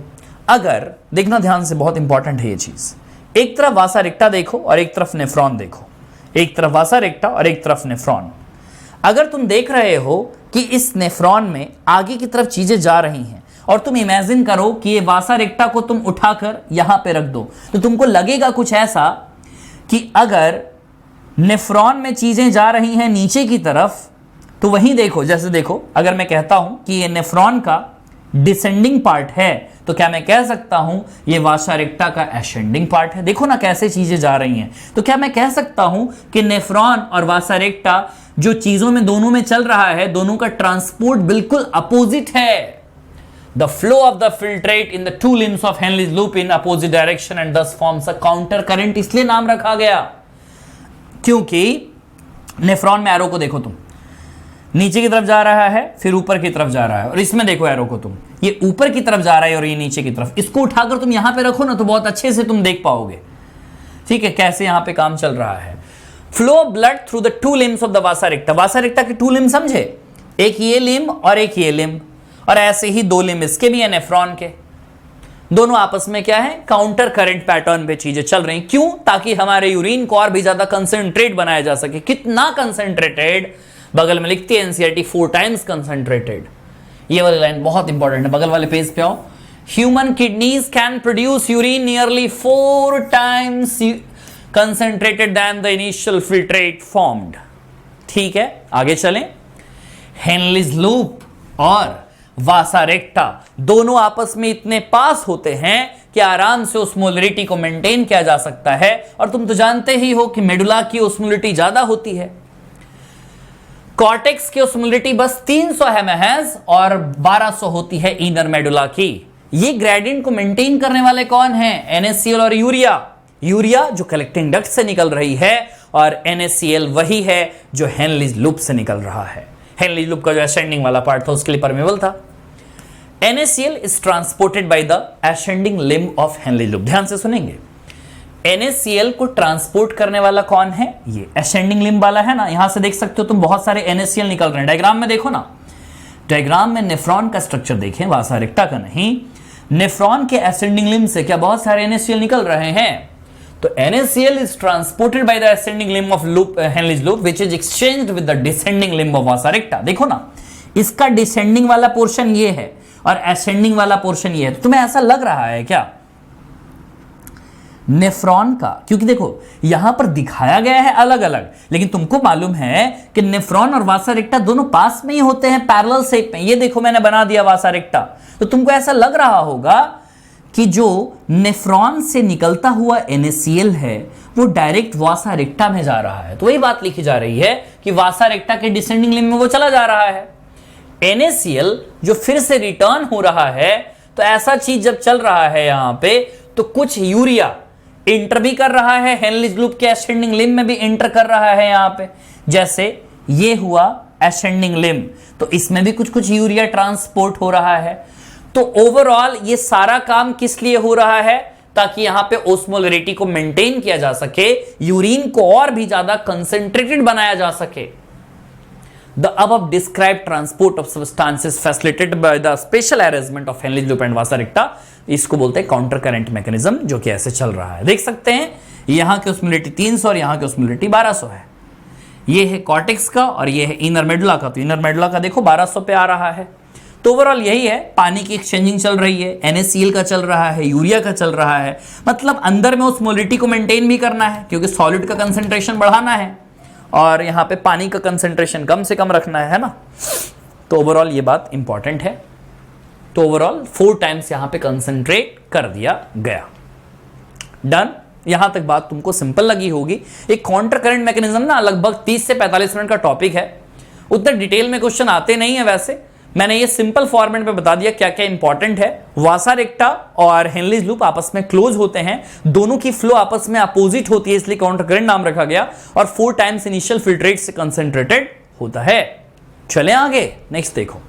Speaker 1: अगर देखना ध्यान से, बहुत इंपॉर्टेंट है ये चीज। एक तरफ वासा रेक्टा देखो और एक तरफ नेफ्रॉन देखो। एक तरफ वासा रेक्टा और एक तरफ नेफ्रॉन। अगर तुम देख रहे हो कि इस नेफ्रॉन में आगे की तरफ चीजें जा रही हैं, और तुम इमेजिन करो कि ये वासा रेक्टा को तुम उठाकर यहां पे रख दो, तो तुमको लगेगा कुछ ऐसा कि अगर नेफ्रॉन में चीजें जा रही हैं नीचे की तरफ, तो वहीं देखो, जैसे देखो, अगर मैं कहता हूं कि ये नेफ्रॉन का डिसेंडिंग पार्ट है, तो क्या मैं कह सकता हूं ये वासा रेक्टा का असेंडिंग पार्ट है। देखो ना कैसे चीजें जा रही हैं। तो क्या मैं कह सकता हूं कि नेफ्रॉन और वासा रेक्टा जो चीजों में दोनों में चल रहा है, दोनों का ट्रांसपोर्ट बिल्कुल अपोजिट है। The flow of the filtrate in the 2 limbs of Henle's loop in opposite direction and thus forms a counter current। इसलिए नाम रखा गया क्योंकि नेफ्रॉन में एरो को देखो तुम, नीचे की तरफ जा रहा है, फिर ऊपर की तरफ जा रहा है। और इसमें देखो एरो को तुम, ये ऊपर की तरफ जा रहा है और ये नीचे की तरफ। इसको उठाकर तुम यहां पे रखो ना तो बहुत अच्छे से तुम देख पाओगे, ठीक है, कैसे यहां पे काम चल रहा है। Flow blood through the two limbs of the वासा रेक्टा। वासा रेक्टा के टू लिम्ब समझे, एक ये लिम्ब और एक ये लिम्ब, और ऐसे ही दो लिम्ब इसके भी है नेफ्रॉन के। दोनों आपस में क्या है, काउंटर करंट पैटर्न पे चीजें चल रही। क्यों? ताकि हमारे यूरिन को और भी ज्यादा कंसंट्रेट बनाया जा सके। कितना कंसंट्रेटेड? बगल में लिखती है एनसीईआरटी 4 टाइम्स कंसंट्रेटेड। ये वाली लाइन बहुत इंपॉर्टेंट है, बगल वाले पेज पे आओ। Human kidneys can produce urine nearly 4 times concentrated than the initial filtrate formed. ठीक है, आगे चलें। हेनलीज लूप और वासा रेक्टा दोनों आपस में इतने पास होते हैं कि आराम से ओस्मोलरिटी को मेंटेन किया जा सकता है। और तुम तो जानते ही हो कि मेडुला की ओस्मोलरिटी ज्यादा होती है। कॉर्टेक्स की ओस्मोलरिटी बस 300 है महज, और 1200 होती है इनर मेडुला की। ये ग्रेडियंट को मेंटेन करने वाले कौन हैं? NaCl और यूरिया। यूरिया जो कलेक्टिंग डक्ट से निकल रही है, और NaCl वही है जो हेनलीज लूप से निकल रहा है। हेनलीज लूप का जो असेंडिंग वाला पार्ट था उसके लिए परमेबल था। NaCl is transported by the ascending limb of Henle's loop. ध्यान से सुनेंगे, NaCl को ट्रांसपोर्ट करने वाला कौन है? ये असेंडिंग लिम्ब वाला है ना। यहां से देख सकते हो तुम बहुत सारे NaCl निकल रहे हैं। डायग्राम में देखो ना, डायग्राम में नेफ्रॉन का स्ट्रक्चर देखें, वासा रेक्टा का नहीं। नेफ्रॉन के असेंडिंग लिम्ब से क्या बहुत सारे NaCl निकल रहे हैं? तो NaCl is transported by the ascending limb of loop Henle's loop which is exchanged with the descending limb of vasa recta। देखो ना, इसका डिसेंडिंग वाला पोर्शन ये है और असेंडिंग वाला पोर्शन ये है। तो तुम्हें ऐसा लग रहा है क्या नेफ्रॉन का? क्योंकि देखो यहां पर दिखाया गया है अलग अलग, लेकिन तुमको मालूम है कि नेफ्रॉन और वासा रेक्टा दोनों पास में ही होते हैं, पैरेलल शेप में। ये देखो मैंने बना दिया वासा रेक्टा। तो तुमको ऐसा लग रहा होगा कि जो नेफ्रॉन से निकलता हुआ NaCl है वो डायरेक्ट वासा रेक्टा में जा रहा है। तो वही बात लिखी जा रही है कि वासा रेक्टा के डिसेंडिंग लिम्ब में वो चला जा रहा है। NaCl जो फिर से रिटर्न हो रहा है, तो ऐसा चीज जब चल रहा है यहां पे, तो कुछ यूरिया इंटर भी कर रहा है, हेनलीज लूप के असेंडिंग लिम्ब में भी इंटर कर रहा है यहां पे। जैसे ये हुआ असेंडिंग लिम्ब, तो इसमें भी कुछ कुछ यूरिया ट्रांसपोर्ट हो रहा है। तो ओवरऑल ये सारा काम किस लिए हो रहा है? ताकि यहां पे ओस्मोलरिटी को मेंटेन किया जा सके, यूरिन को और भी ज्यादा कंसंट्रेटेड बनाया जा सके। The above described transport of substances facilitated by the special arrangement of Henle's loop and vasa recta, इसको बोलते हैं काउंटर करंट मैकेनिज्म, जो कि ऐसे चल रहा है। देख सकते हैं यहां की ओस्मोलरिटी 300 और यहां की ओस्मोलरिटी 1200 है। ये है कॉर्टेक्स का और ये है इनर मेडुला का। तो इनर मेडुला का देखो 1200 पे आ रहा है। तो ओवरऑल यही है, पानी की एक्सचेंजिंग चल रही है, NaCl का चल रहा है, यूरिया का चल रहा है। मतलब अंदर में ओस्मोलरिटी को मेंटेन भी करना है क्योंकि सॉलिड का कंसंट्रेशन बढ़ाना है, और यहां पे पानी का कंसंट्रेशन कम से कम रखना है ना। तो ओवरऑल ये बात इंपॉर्टेंट है। तो ओवरऑल 4 टाइम्स यहां पे कंसंट्रेट कर दिया गया। डन। यहां तक बात तुमको सिंपल लगी होगी। एक काउंटर करंट मैकेनिज्म ना लगभग 30 से 45 मिनट का टॉपिक है, उतना डिटेल में क्वेश्चन आते नहीं है। वैसे मैंने ये सिंपल फॉर्मेट में बता दिया क्या क्या इंपॉर्टेंट है। वासा रेक्टा और हेनलीज लूप आपस में क्लोज होते हैं, दोनों की फ्लो आपस में अपोजिट होती है, इसलिए काउंटर करंट नाम रखा गया। और 4 टाइम्स इनिशियल फिल्ट्रेट से कंसंट्रेटेड होता है। चलें आगे, नेक्स्ट देखो।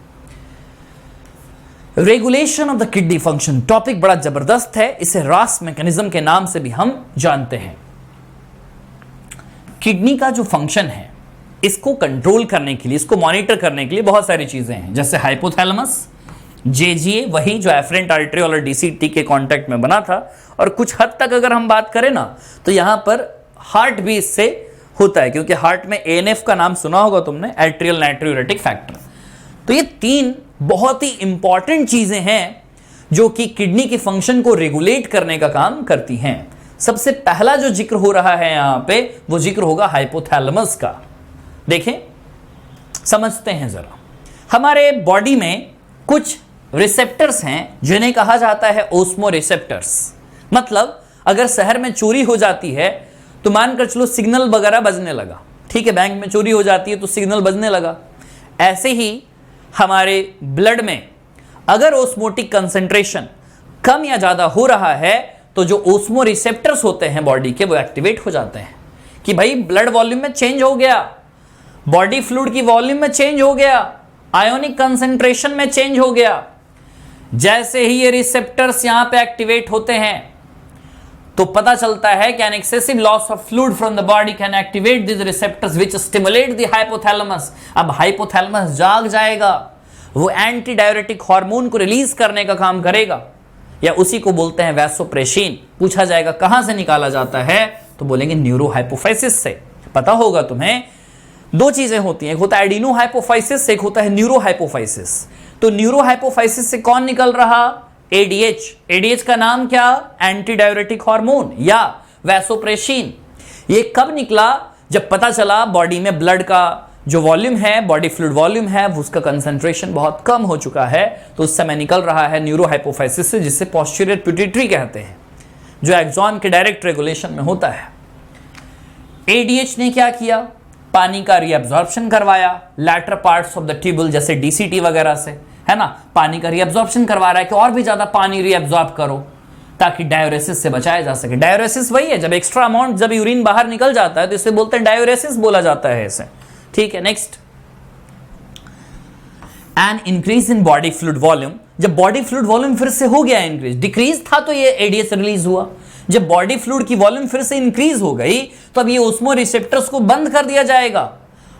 Speaker 1: Regulation of the kidney function. Topic बड़ा जबरदस्त है, इसे रास मैकेनिज्म के नाम से भी हम जानते हैं। किडनी का जो फंक्शन है, इसको कंट्रोल करने के लिए, इसको मॉनिटर करने के लिए बहुत सारी चीजें हैं, जैसे हाइपोथैलेमस, JGA वही जो एफरेंट आर्टरियोल और DCT के कांटेक्ट में बना था, और कुछ हद तक अगर हम बात करें ना तो यहां पर हार्ट भी इससे होता है, क्योंकि हार्ट में ANF का नाम सुना होगा तुमने, एट्रियल नाइट्रोयूरेटिक फैक्टर। तो ये 3 बहुत ही इंपॉर्टेंट चीजें हैं जो कि किडनी के फंक्शन को रेगुलेट करने का काम करती हैं। सबसे पहला जो जिक्र हो रहा है यहां पे, वो जिक्र होगा हाइपोथैलेमस का। देखें, समझते हैं जरा। हमारे बॉडी में कुछ रिसेप्टर्स हैं जिन्हें कहा जाता है ओस्मो रिसेप्टर्स। मतलब अगर शहर में चोरी हो जाती है तो मानकर चलो सिग्नल वगैरह बजने लगा, ठीक है, बैंक में चोरी हो जाती है तो सिग्नल बजने लगा। ऐसे ही हमारे ब्लड में अगर ओस्मोटिक कंसंट्रेशन कम या ज्यादा हो रहा है तो जो ओस्मो रिसेप्टर्स होते हैं बॉडी के, वो एक्टिवेट हो जाते हैं कि भाई ब्लड वॉल्यूम में चेंज हो गया, बॉडी फ्लूइड की वॉल्यूम में चेंज हो गया, आयोनिक कंसंट्रेशन में चेंज हो गया। जैसे ही ये रिसेप्टर्स यहां पे एक्टिवेट होते हैं तो पता चलता है कि an excessive loss of fluid from the body can activate this receptors which stimulate the hypothalamus. अब हाइपोथैलेमस जाग जाएगा, वो एंटी डायरेटिक हार्मोन को रिलीज करने का काम करेगा, या उसी को बोलते हैं वैसोप्रेसिन। पूछा जाएगा कहां से निकाला जाता है, तो बोलेंगे न्यूरोहाइपोफाइसिस से। पता होगा तुम्हें, दो चीजें होती हैं, एक होता है एडिनोहाइपोफाइसिस, एक होता है न्यूरोहाइपोफाइसिस। तो न्यूरोहाइपोफाइसिस से कौन निकल रहा, एडीएच। एडीएच का नाम क्या, एंटी डायरेटिक हार्मोन या वैसोप्रेसिन। ये कब निकला, जब पता चला बॉडी में ब्लड का जो वॉल्यूम है, बॉडी फ्लूइड वॉल्यूम है, उसका कंसंट्रेशन बहुत कम हो चुका है, तो उस समय निकल रहा है न्यूरोहाइपोफाइसिस से, जिसे पोस्टीरियर पिट्यूटरी कहते हैं, जो एक्सॉन के डायरेक्ट रेगुलेशन में होता है। एडीएच ने क्या किया, पानी का रीअब्जॉर्प्शन करवाया later parts of the tubule, जैसे डीसीटी वगैरह से, है ना, पानी का रीअब्जॉर्प्शन करवा रहा है कि और भी ज्यादा पानी रीअब्जॉर्ब करो ताकि डायूरेसिस से बचाया जा सके। डायूरेसिस वही है, जब एक्स्ट्रा अमाउंट, जब यूरिन बाहर निकल जाता है तो इसे बोलते हैं डायूरेसिस, बोला जाता है इसे। ठीक है, next, an increase in body fluid volume. जब बॉडी फ्लूइड वॉल्यूम फिर से हो गया इंक्रीज, डिक्रीज था तो ये एडीएच रिलीज हुआ। जब बॉडी फ्लूइड की वॉल्यूम फिर से इंक्रीज हो गई तो अब ये ओस्मो रिसेप्टर्स को बंद कर दिया जाएगा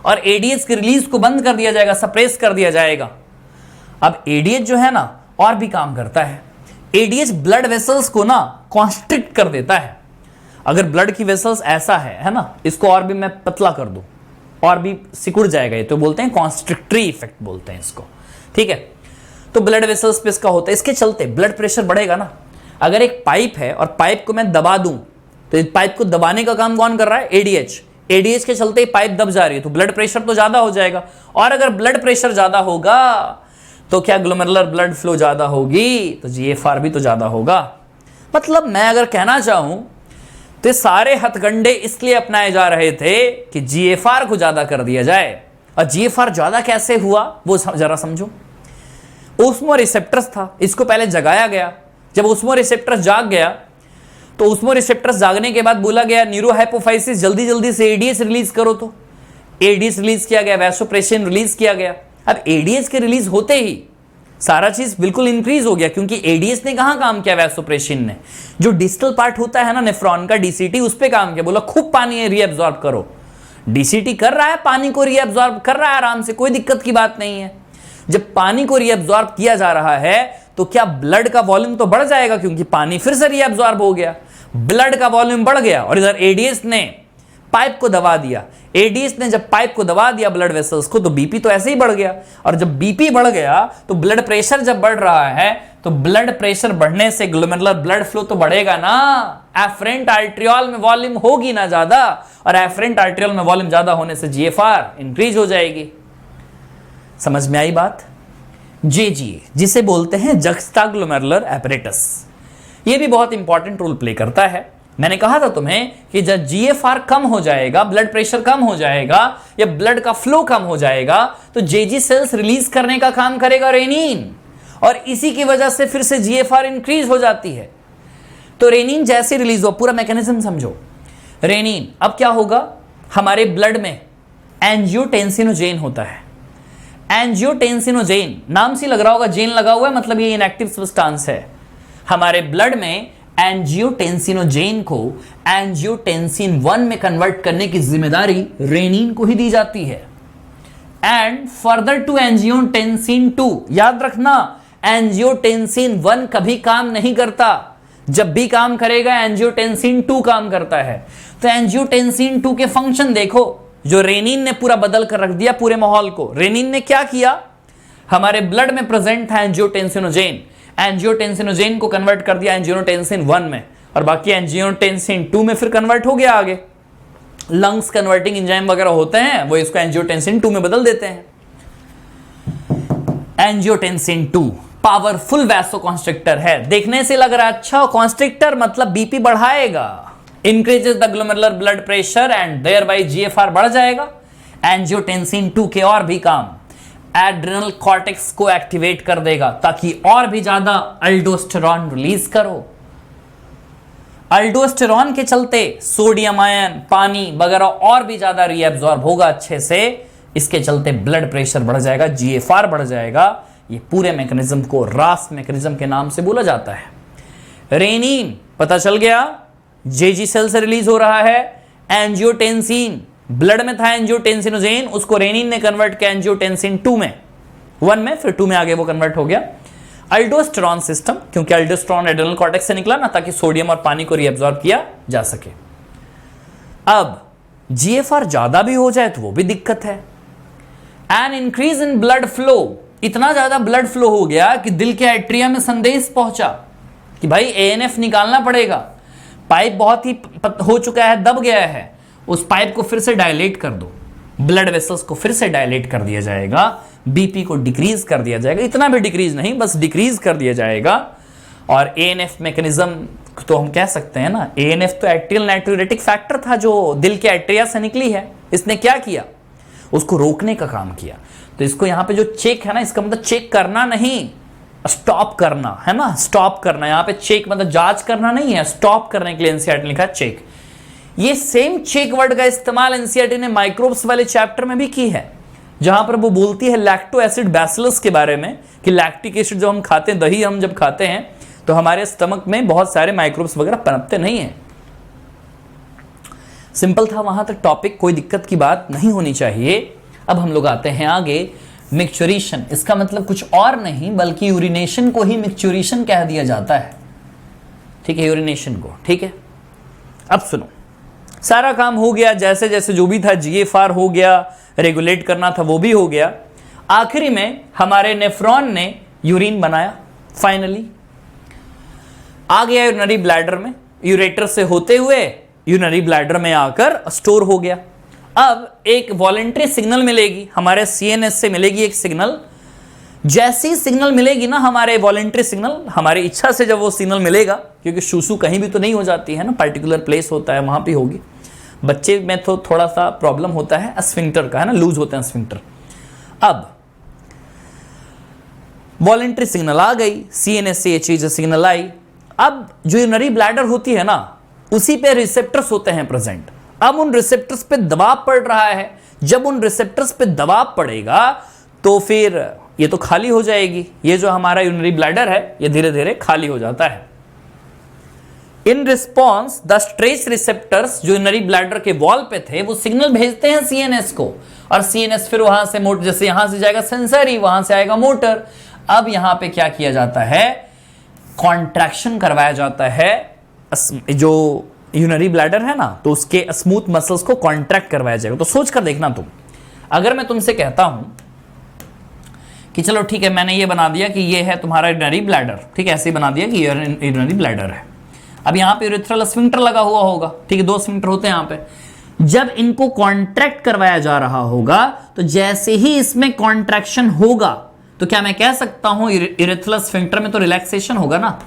Speaker 1: और एडीएच के रिलीज को बंद कर दिया जाएगा, सप्रेस कर दिया जाएगा। अब एडीएच जो है ना और भी काम करता है। एडीएच ब्लड वेसल्स को ना कॉन्स्ट्रिक्ट कर देता है। अगर ब्लड की वेसल्स ऐसा है ना, इसको और भी मैं पतला कर दूं और भी सिकुड़ जाएगा, ये तो बोलते हैं कॉन्स्ट्रिक्टरी इफेक्ट बोलते हैं इसको। ठीक है, तो ब्लड वेसल्स पे इसका होता है, इसके चलते ब्लड प्रेशर बढ़ेगा ना। अगर एक पाइप है और पाइप को मैं दबा दूं तो इस पाइप को दबाने का काम कौन कर रहा है, एडीएच। एडीएच के चलते पाइप दब जा रही है तो ब्लड प्रेशर तो ज्यादा हो जाएगा, और अगर ब्लड प्रेशर ज्यादा होगा तो क्या ग्लोमेरुलर ब्लड फ्लो ज्यादा होगी, तो जीएफआर भी तो ज्यादा होगा। मतलब मैं अगर कहना चाहूं तो सारे हथकंडे इसलिए अपनाए जा रहे थे कि जीएफआर को ज्यादा कर दिया जाए। और जीएफआर ज्यादा कैसे हुआ वो जरा समझो। ओस्मो रिसेप्टर्स था, इसको पहले जगाया गया। जब ओस्मो रिसेप्टर्स जाग गया तो ओस्मो रिसेप्टर्स जागने के बाद बोला गया न्यूरोहाइपोफाइसिस, जल्दी जल्दी से एडीएच रिलीज करो, तो एडीएच रिलीज किया गया, वैसोप्रेसिन रिलीज किया गया। अब एडीएच के रिलीज होते ही सारा चीज बिल्कुल इंक्रीज हो गया, क्योंकि एडीएच ने कहां काम किया, वैसोप्रेसिन ने जो डिस्टल पार्ट होता है ना नेफ्रॉन का, डीसीटी, उस पे काम किया। बोला खूब पानी रीअब्सॉर्ब करो। डीसीटी कर रहा है, पानी को रीअब्सॉर्ब कर रहा है आराम से, कोई दिक्कत की बात नहीं है। जब पानी को रीअब्सॉर्ब किया जा रहा है तो क्या ब्लड का वॉल्यूम तो बढ़ जाएगा, क्योंकि पानी फिर से रीअब्सॉर्ब हो गया, ब्लड का वॉल्यूम बढ़ गया। और इधर एडीएच ने पाइप को दबा दिया। एडीएच ने जब पाइप को दबा दिया ब्लड वेसल्स को, तो बीपी तो ऐसे ही बढ़ गया। और जब बीपी बढ़ गया तो ब्लड प्रेशर जब बढ़ रहा है, तो ब्लड प्रेशर बढ़ने से ग्लोमेरुलर ब्लड फ्लो तो बढ़ेगा ना। एफरेंट आर्टरियोल में वॉल्यूम होगी ना ज्यादा, और एफरेंट आर्टरियोल में वॉल्यूम ज्यादा होने से जीएफआर इंक्रीज हो जाएगी। समझ में आई बात। जेजीए, जिसे बोलते हैं जक्स्टाग्लोमेरुलर एपरेटस, ये भी बहुत इंपॉर्टेंट रोल प्ले करता है। मैंने कहा था तुम्हें कि जब जीएफआर कम हो जाएगा, ब्लड प्रेशर कम हो जाएगा या ब्लड का फ्लो कम हो जाएगा, तो जेजी सेल्स रिलीज करने का काम करेगा रेनिन, और इसी की वजह से फिर से जीएफआर इंक्रीज हो जाती है। तो रेनिन जैसे रिलीज हो, पूरा मैकेनिज्म समझो। रेनिन, अब क्या होगा, हमारे ब्लड में एंजियोटेंसिनोजेन होता है। एंजियोटेंसिनोजेन, नाम से लग रहा होगा जेन लगा हुआ है, मतलब ये इनएक्टिव सब्सटेंस है। हमारे ब्लड में एंजियोटेंसिनोजेन को एंजियोटेंसिन 1 में कन्वर्ट करने की जिम्मेदारी रेनिन को ही दी जाती है। एंड फर्दर टू एंजियोटेंसिन 2, याद रखना एंजियोटेंसिन 1 कभी काम नहीं करता, जब भी काम करेगा एंजियोटेंसिन 2 काम करता है। तो एंजियोटेंसिन 2 के फंक्शन देखो, जो रेनिन ने पूरा बदल कर रख दिया पूरे माहौल को। रेनिन ने क्या किया, हमारे ब्लड में प्रेजेंट था एंजियोटेंसिनोजेन, एंजियोटेंसिनोजेन को कन्वर्ट कर दिया एंजियोटेंसिन 1 में, और बाकी एंजियोटेंसिन 2 में फिर कन्वर्ट हो गया आगे। लंग्स कन्वर्टिंग एंजाइम वगैरह होते हैं, वो इसको एंजियोटेंसिन 2 में बदल देते हैं। एंजियोटेंसिन 2 पावरफुल वैसोकॉन्स्ट्रिक्टर है। देखने से लग रहा है अच्छा कॉन्स्ट्रिक्टर मतलब बीपी बढ़ाएगा, increases the glomerular blood pressure and thereby GFR बढ़ जाएगा। एंजियोटेंसिन 2 के और भी काम, एड्रेनल कॉर्टेक्स को एक्टिवेट कर देगा ताकि और भी ज्यादा अल्डोस्टेरॉन रिलीज करो। अल्डोस्टेरॉन के चलते सोडियम आयन, पानी वगैरह और भी ज्यादा रीअब्सॉर्ब होगा अच्छे से, इसके चलते ब्लड प्रेशर बढ़ जाएगा, GFR बढ़ जाएगा। ये पूरे मैकेनिज्म को रास मैकेनिज्म के नाम से बोला जाता है। रेनिन पता चल गया, जेजी सेल से रिलीज हो रहा है। एंजियोटेंसिन, ब्लड में था एंजियोटेंसिनोजेन, उसको रेनिन ने कन्वर्ट किया एंजियोटेंसिन 2 में, 1 में, फिर 2 में आगे वो कन्वर्ट हो गया। अल्डोस्टेरॉन सिस्टम, क्योंकि अल्डोस्टेरॉन एड्रेनल कॉर्टेक्स से निकला ना, ताकि सोडियम और पानी को रीअब्सॉर्ब किया जा सके। अब GFR ज्यादा भी हो जाए तो वो भी दिक्कत है। An increase in blood flow, इतना ज्यादा ब्लड फ्लो हो गया कि दिल के एट्रिया में संदेश पहुंचा कि भाई ANF निकालना पड़ेगा, पाइप बहुत ही हो चुका है, दब गया है, उस पाइप को फिर से डायलेट कर दो, ब्लड वेसल्स को फिर से डायलेट कर दिया जाएगा, बीपी को डिक्रीज कर दिया जाएगा, इतना भी डिक्रीज नहीं, बस डिक्रीज कर दिया जाएगा। और ANF मैकेनिज्म तो हम कह सकते हैं ना, ANF तो एट्रियल नाइट्रोरेटिक फैक्टर था जो दिल के एट्रिया से निकली है, इसने क्या किया, उसको रोकने का काम किया। तो इसको यहां पे जो चेक है ना, इसका मतलब चेक करना नहीं, स्टॉप करना है ना, स्टॉप करना। यहां पे चेक मतलब जांच करना नहीं है, स्टॉप करने के लिए एनसीईआरटी ने लिखा चेक। ये सेम चेक वर्ड का इस्तेमाल एनसीईआरटी ने माइक्रोब्स वाले चैप्टर में भी की है, जहां पर वो बोलती है लैक्टो एसिड बैसिलस के बारे में कि लैक्टिक एसिड जब हम खाते हैं, दही हम जब खाते हैं तो हमारे स्टमक में बहुत सारे माइक्रोब्स वगैरह पनपते नहीं है। सिंपल था वहां तक टॉपिक, कोई दिक्कत की बात नहीं होनी चाहिए। अब हम लोग आते हैं आगे, मिक्सचुरेशन। इसका मतलब कुछ और नहीं बल्कि यूरिनेशन को ही मिक्सचुरेशन कह दिया जाता है, ठीक है, यूरिनेशन को, ठीक है। अब सुनो, सारा काम हो गया, जैसे जैसे जो भी था, GFR हो गया, रेगुलेट करना था वो भी हो गया। आखिरी में हमारे नेफ्रॉन ने यूरिन बनाया, फाइनली आ गया यूरिनरी ब्लैडर में, यूरेटर से होते हुए यूरिनरी ब्लैडर में आकर स्टोर हो गया। अब एक वॉलेंट्री सिग्नल मिलेगी, हमारे CNS से मिलेगी एक सिग्नल। जैसी सिग्नल मिलेगी ना, हमारे वॉलेंट्री सिग्नल, हमारी इच्छा से जब वो सिग्नल मिलेगा, क्योंकि शूशु कहीं भी तो नहीं हो जाती है ना, पर्टिकुलर प्लेस होता है, वहां पे होगी। बच्चे में तो थोड़ा सा प्रॉब्लम होता है स्फिंक्टर का, है ना, लूज होते हैं स्फिंक्टर। अब वॉलेंट्री सिग्नल आ गई, CNS से ये चीज सिग्नल आई। अब जो यूरिनरी ब्लैडर होती है ना, उसी पे रिसेप्टर्स होते हैं प्रेजेंट। अब उन रिसेप्टर्स पे दबाव पड़ रहा है, जब उन रिसेप्टर्स पे दबाव पड़ेगा तो फिर ये तो खाली हो जाएगी, ये जो हमारा यूरिनरी ब्लैडर है ये धीरे धीरे खाली हो जाता है। In response the stretch receptors जो यूरिनरी ब्लैडर के वॉल पे थे वो सिग्नल भेजते हैं CNS को, और CNS फिर वहां से मोटर, जैसे यहां से जाएगा सेंसरी, वहां से आएगा मोटर। अब यहां पे क्या किया जाता है, कॉन्ट्रैक्शन करवाया जाता है, जो यूरिनरी ब्लैडर है ना, तो उसके स्मूथ मसल्स को कॉन्ट्रैक्ट करवाया जाएगा। तो सोच कर देखना तुम, अगर मैं तुमसे कहता हूं कि चलो ठीक है, मैंने ये बना दिया कि ये है तुम्हारा यूरिनरी ब्लैडर, ठीक है, ऐसे ही बना दिया कि ये यूरिनरी ब्लैडर है। अब यहाँ पे यूरेथ्रल स्फिंक्टर लगा हुआ होगा, ठीक है, 2 स्फिंक्टर होते हैं यहाँ पे। जब इनको कॉन्ट्रैक्ट करवाया जा रहा होगा, तो जैसे ही इसमें कॉन्ट्रैक्शन होगा, तो क्या मैं कह सकता हूं यूरेथ्रल स्फिंक्टर में तो रिलैक्सेशन होगा ना,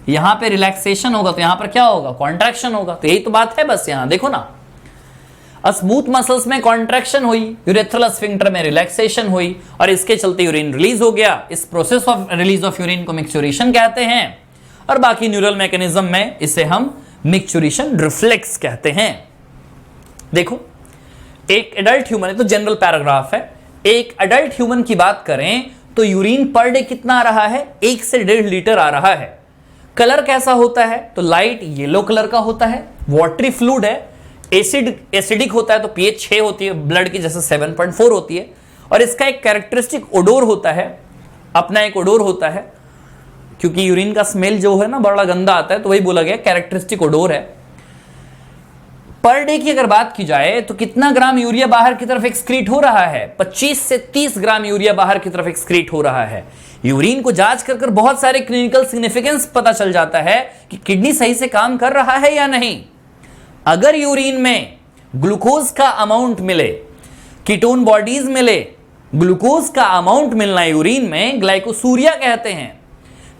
Speaker 1: यहां पे रिलैक्सेशन होगा, तो यहां पर क्या होगा, कॉन्ट्रैक्शन होगा। तो यही तो बात है, बस यहां देखो ना, स्मूथ मसल्स में कॉन्ट्रैक्शन हुई, यूरेथ्रल स्फिंक्टर में रिलैक्सेशन हुई, और इसके चलते यूरिन रिलीज हो गया। इस process of release of urine को मिक्सचुरेशन कहते हैं, और बाकी न्यूरल मैकेनिज्म में इसे हम मिक्सचुरेशन रिफ्लेक्स कहते हैं। देखो, एक एडल्ट ह्यूमन, है तो जनरल पैराग्राफ है, एक एडल्ट ह्यूमन की बात करें तो यूरिन पर डे कितना आ रहा है, 1 से 1.5 लीटर आ रहा है। कलर कैसा होता है, तो लाइट येलो कलर का होता है, वाटरी फ्लूइड है, एसिडिक होता है, तो pH 6 होती है, ब्लड की जैसे 7.4 होती है, और इसका एक कैरेक्टरिस्टिक ओडोर होता है, अपना एक ओडोर होता है, क्योंकि यूरिन का स्मेल जो है ना बड़ा गंदा आता है, तो वही बोला गया कैरेक्टरिस्टिक ओडोर है। पर डे की अगर बात की जाए तो कितना ग्राम यूरिया बाहर की तरफ एक्सक्रीट हो रहा है, 25 से 30 ग्राम यूरिया बाहर की तरफ एक्सक्रीट हो रहा है। यूरिन को जांच कर बहुत सारे क्लिनिकल सिग्निफिकेंस पता चल जाता है कि किडनी सही से काम कर रहा है या नहीं। अगर यूरिन में ग्लूकोज का अमाउंट मिले, कीटोन बॉडीज मिले, ग्लूकोज का अमाउंट मिलना यूरिन में ग्लाइकोसूरिया कहते हैं,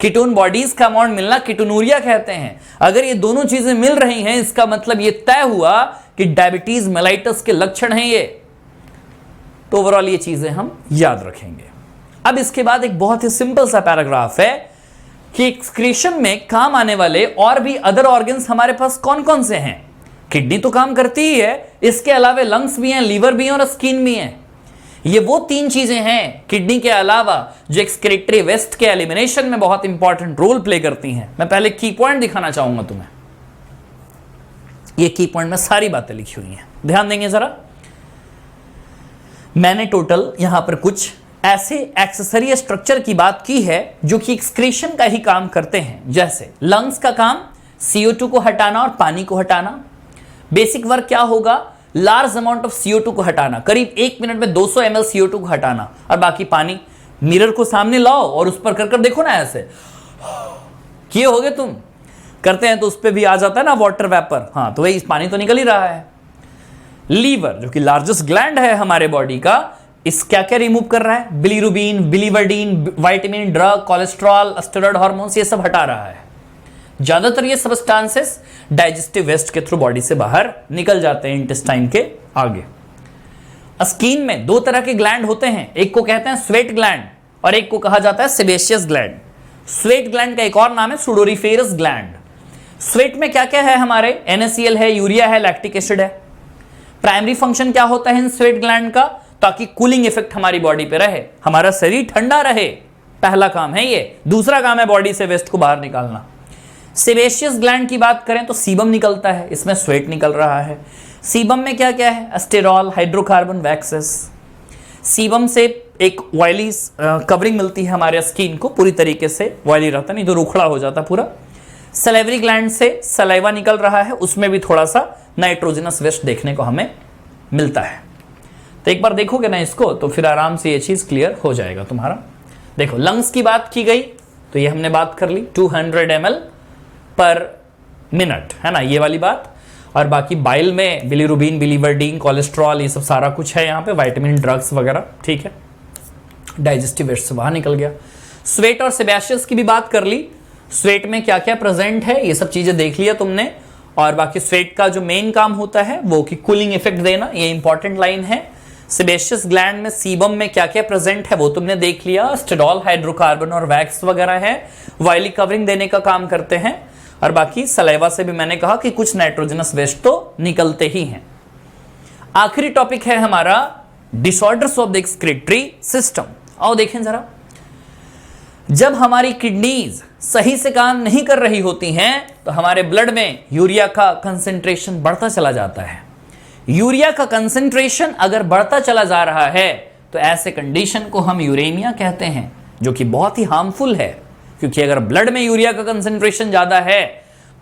Speaker 1: कीटोन बॉडीज का अमाउंट मिलना कीटोनूरिया कहते हैं। अगर ये दोनों चीजें मिल रही हैं, इसका मतलब ये तय हुआ कि डायबिटीज मेलाइटस के लक्षण हैं ये। तो ओवरऑल ये चीजें हम याद रखेंगे। अब इसके बाद एक बहुत ही सिंपल सा पैराग्राफ है कि एक्सक्रीशन में काम आने वाले और भी अदर ऑर्गन्स हमारे पास कौन कौन से हैं। किडनी तो काम करती ही है, इसके अलावा लंग्स भी हैं, लीवर भी हैं और स्किन भी हैं। ये वो तीन चीजें हैं किडनी के अलावा जो एक्सक्रीटरी वेस्ट के एलिमिनेशन में बहुत इंपॉर्टेंट रोल प्ले करती हैं। मैं पहले की पॉइंट दिखाना चाहूंगा तुम्हें। ये की पॉइंट में सारी बातें लिखी हुई हैं, ध्यान देंगे जरा। मैंने टोटल यहां पर कुछ ऐसे एक्सेसरी स्ट्रक्चर की बात की है जो कि एक्सक्रीशन का ही काम करते हैं, जैसे लंग्स का काम CO2 को हटाना और पानी को हटाना। बेसिक वर्क क्या होगा? लार्ज अमाउंट ऑफ CO2 को हटाना, करीब 1 मिनट में 200 ml CO2 को हटाना, और बाकी पानी। मिरर को सामने लाओ और उस पर कर देखो ना, ऐसे किए होगे तुम, करते हैं तो उस पर भी आ जाता है ना वाटर वेपर। हाँ, तो वही पानी तो निकल ही रहा है। लीवर जो कि लार्जेस्ट ग्लैंड है हमारे बॉडी का, इस क्या क्या रिमूव कर रहा है? Bilirubin, biliverdin, vitamin, drug, cholesterol, steroid hormones, ये सब हटा रहा है। ज्यादातर ये सब्सटेंसेस डाइजेस्टिव वेस्ट के थ्रू बॉडी से बाहर निकल जाते हैं इंटेस्टाइन के आगे। स्किन में दो तरह के ग्लैंड होते हैं, एक को कहते हैं स्वेट ग्लैंड और एक को कहा जाता है सेबेशियस ग्लैंड। स्वेट ग्लैंड का एक और नाम है सुडोरिफेरस ग्लैंड। स्वेट में क्या क्या है हमारे? NaCl है, यूरिया है, लैक्टिक एसिड है। प्राइमरी फंक्शन क्या होता है इन स्वेट ग्लैंड का? ताकि कूलिंग इफेक्ट हमारी बॉडी पे रहे, हमारा शरीर ठंडा रहे, पहला काम है ये। दूसरा काम है बॉडी से वेस्ट को बाहर निकालना। सेबेशियस ग्लैंड की बात करें तो सीबम निकलता है, इसमें स्वेट निकल रहा है। सीबम में क्या क्या है? Sterol, hydrocarbon, waxes. सीबम से एक ऑयली कवरिंग मिलती है हमारे स्किन को, पूरी तरीके से ऑयली रहता, नहीं तो रूखड़ा हो जाता पूरा। सलेवरी ग्लैंड से सलाइवा निकल रहा है, उसमें भी थोड़ा सा नाइट्रोजनस वेस्ट देखने को हमें मिलता है। तो एक बार देखोगे ना इसको तो फिर आराम से ये चीज क्लियर हो जाएगा तुम्हारा। देखो, लंग्स की बात की गई तो ये हमने बात कर ली, 200 ml पर मिनट, है ना, ये वाली बात। और बाकी बाइल में बिलीरुबिन, बिलीवर्डिन, कोलेस्ट्रॉल, ये सब सारा कुछ है यहाँ पे, विटामिन, ड्रग्स वगैरह, ठीक है। डाइजेस्टिव वेस्ट से बाहर निकल गया। स्वेट और सेबेशियस की भी बात कर ली। स्वेट में क्या क्या प्रेजेंट है ये सब चीजें देख लिया तुमने। और बाकी स्वेट का जो मेन काम होता है वो कि कूलिंग इफेक्ट देना, ये इंपॉर्टेंट लाइन है। सेबेशियस ग्लैंड में सीबम में क्या क्या प्रेजेंट है वो तुमने देख लिया। स्टेरॉल, हाइड्रोकार्बन और वैक्स वगैरह है, वायली कवरिंग देने का काम करते हैं। और बाकी सलाइवा से भी मैंने कहा कि कुछ नाइट्रोजनस वेस्ट तो निकलते ही हैं। आखिरी टॉपिक है हमारा disorders of the excretory system. आओ देखें जरा। जब हमारी किडनीज सही से काम नहीं कर रही होती हैं तो हमारे ब्लड में यूरिया का कंसंट्रेशन बढ़ता चला जाता है। यूरिया का कंसंट्रेशन अगर बढ़ता चला जा रहा है तो ऐसे कंडीशन को हम यूरेमिया कहते हैं, जो कि बहुत ही हार्मफुल है। क्योंकि अगर ब्लड में यूरिया का कंसंट्रेशन ज्यादा है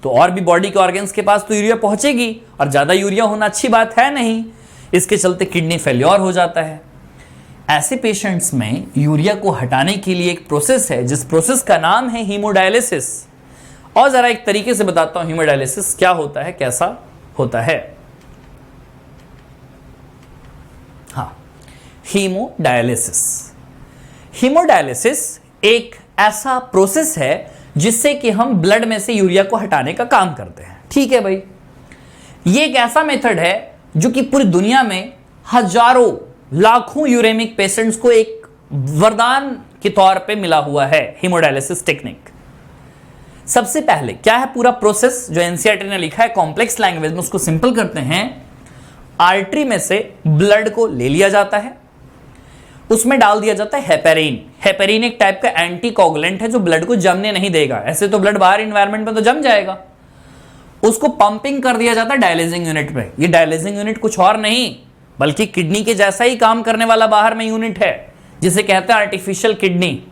Speaker 1: तो और भी बॉडी के ऑर्गन्स के पास तो यूरिया पहुंचेगी, और ज्यादा यूरिया होना अच्छी बात है नहीं। इसके चलते किडनी फेल्योर हो जाता है। ऐसे पेशेंट्स में यूरिया को हटाने के लिए एक प्रोसेस है, जिस प्रोसेस का नाम है हीमोडायलिसिस। और जरा एक तरीके से बताता हूं हीमोडायलिसिस क्या होता है, कैसा होता है। हाँ, हीमोडायलिसिस। हीमोडायलिसिस एक ऐसा प्रोसेस है जिससे कि हम ब्लड में से यूरिया को हटाने का काम करते हैं, ठीक है भाई। ये एक ऐसा मेथड है जो कि पूरी दुनिया में हजारों लाखों यूरेमिक पेशेंट्स को एक वरदान के तौर पे मिला हुआ है, हीमोडायलिसिस टेक्निक। सबसे पहले क्या है पूरा प्रोसेस, जो एनसीईआरटी ने लिखा है कॉम्प्लेक्स लैंग्वेज में, उसको सिंपल करते हैं। आर्टरी में से ब्लड को ले लिया जाता है, उसमें डाल दिया जाता है हेपेरिन। हेपेरिन एक टाइप का एंटीकोगुलेंट है जो ब्लड को जमने नहीं देगा। ऐसे तो ब्लड बाहर एनवायरनमेंट में तो जम जाएगा। उसको पंपिंग कर दिया जाता है डायलिसिंग यूनिट में। ये डायलिसिंग यूनिट कुछ और नहीं बल्कि किडनी के जैसा ही काम करने वाला बाहर में यूनिट है, जिसे कहते हैं आर्टिफिशियल किडनी।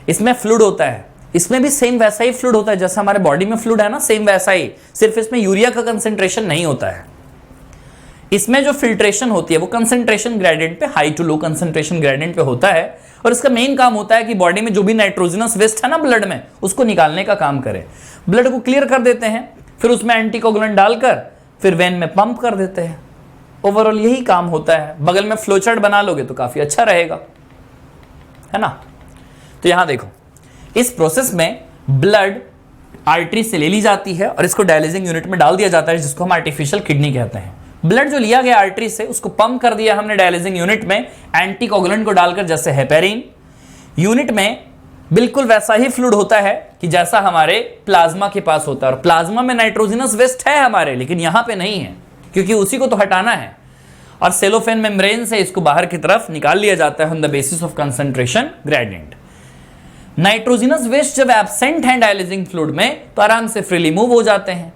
Speaker 1: इसमें फ्लूइड होता है, इसमें भी सेम वैसा ही फ्लूइड होता है जैसा हमारे बॉडी में फ्लूइड है ना, सेम वैसा ही, सिर्फ इसमें यूरिया का कंसेंट्रेशन नहीं होता है। इसमें जो फिल्ट्रेशन होती है वो कंसेंट्रेशन ग्रेडियंट पे, high to low concentration gradient पे होता है। और इसका मेन काम होता है कि बॉडी में जो भी नाइट्रोजनस वेस्ट है ना ब्लड में, उसको निकालने का काम करे। ब्लड को क्लियर कर देते हैं, फिर उसमें एंटीकोगुलेंट डालकर फिर वेन में पंप कर देते हैं। ओवरऑल यही काम होता है। बगल में फ्लोचार्ट बना लोगे तो काफी अच्छा रहेगा, है ना। तो यहां देखो, इस प्रोसेस में ब्लड आर्टरी से ले ली जाती है और इसको डायलिसिंग यूनिट में डाल दिया जाता है, जिसको हम आर्टिफिशियल किडनी कहते हैं। ब्लड जो लिया गया आर्टरी से, उसको पंप कर दिया हमने डायलिसिंग यूनिट में एंटीकोगुलेंट को डालकर, जैसे हेपेरिन। यूनिट में बिल्कुल वैसा ही फ्लूइड होता है कि जैसा हमारे प्लाज्मा के पास होता है। और प्लाज्मा में नाइट्रोजनस वेस्ट है हमारे, लेकिन यहां पे नहीं है क्योंकि उसी को तो हटाना है। और सेलोफेन मेम्ब्रेन से इसको बाहर की तरफ निकाल लिया जाता है on the basis of concentration gradient. Nitrogenous waste जब एब्सेंट है डायलिसिंग फ्लूइड में तो आराम से फ्रीली मूव हो जाते हैं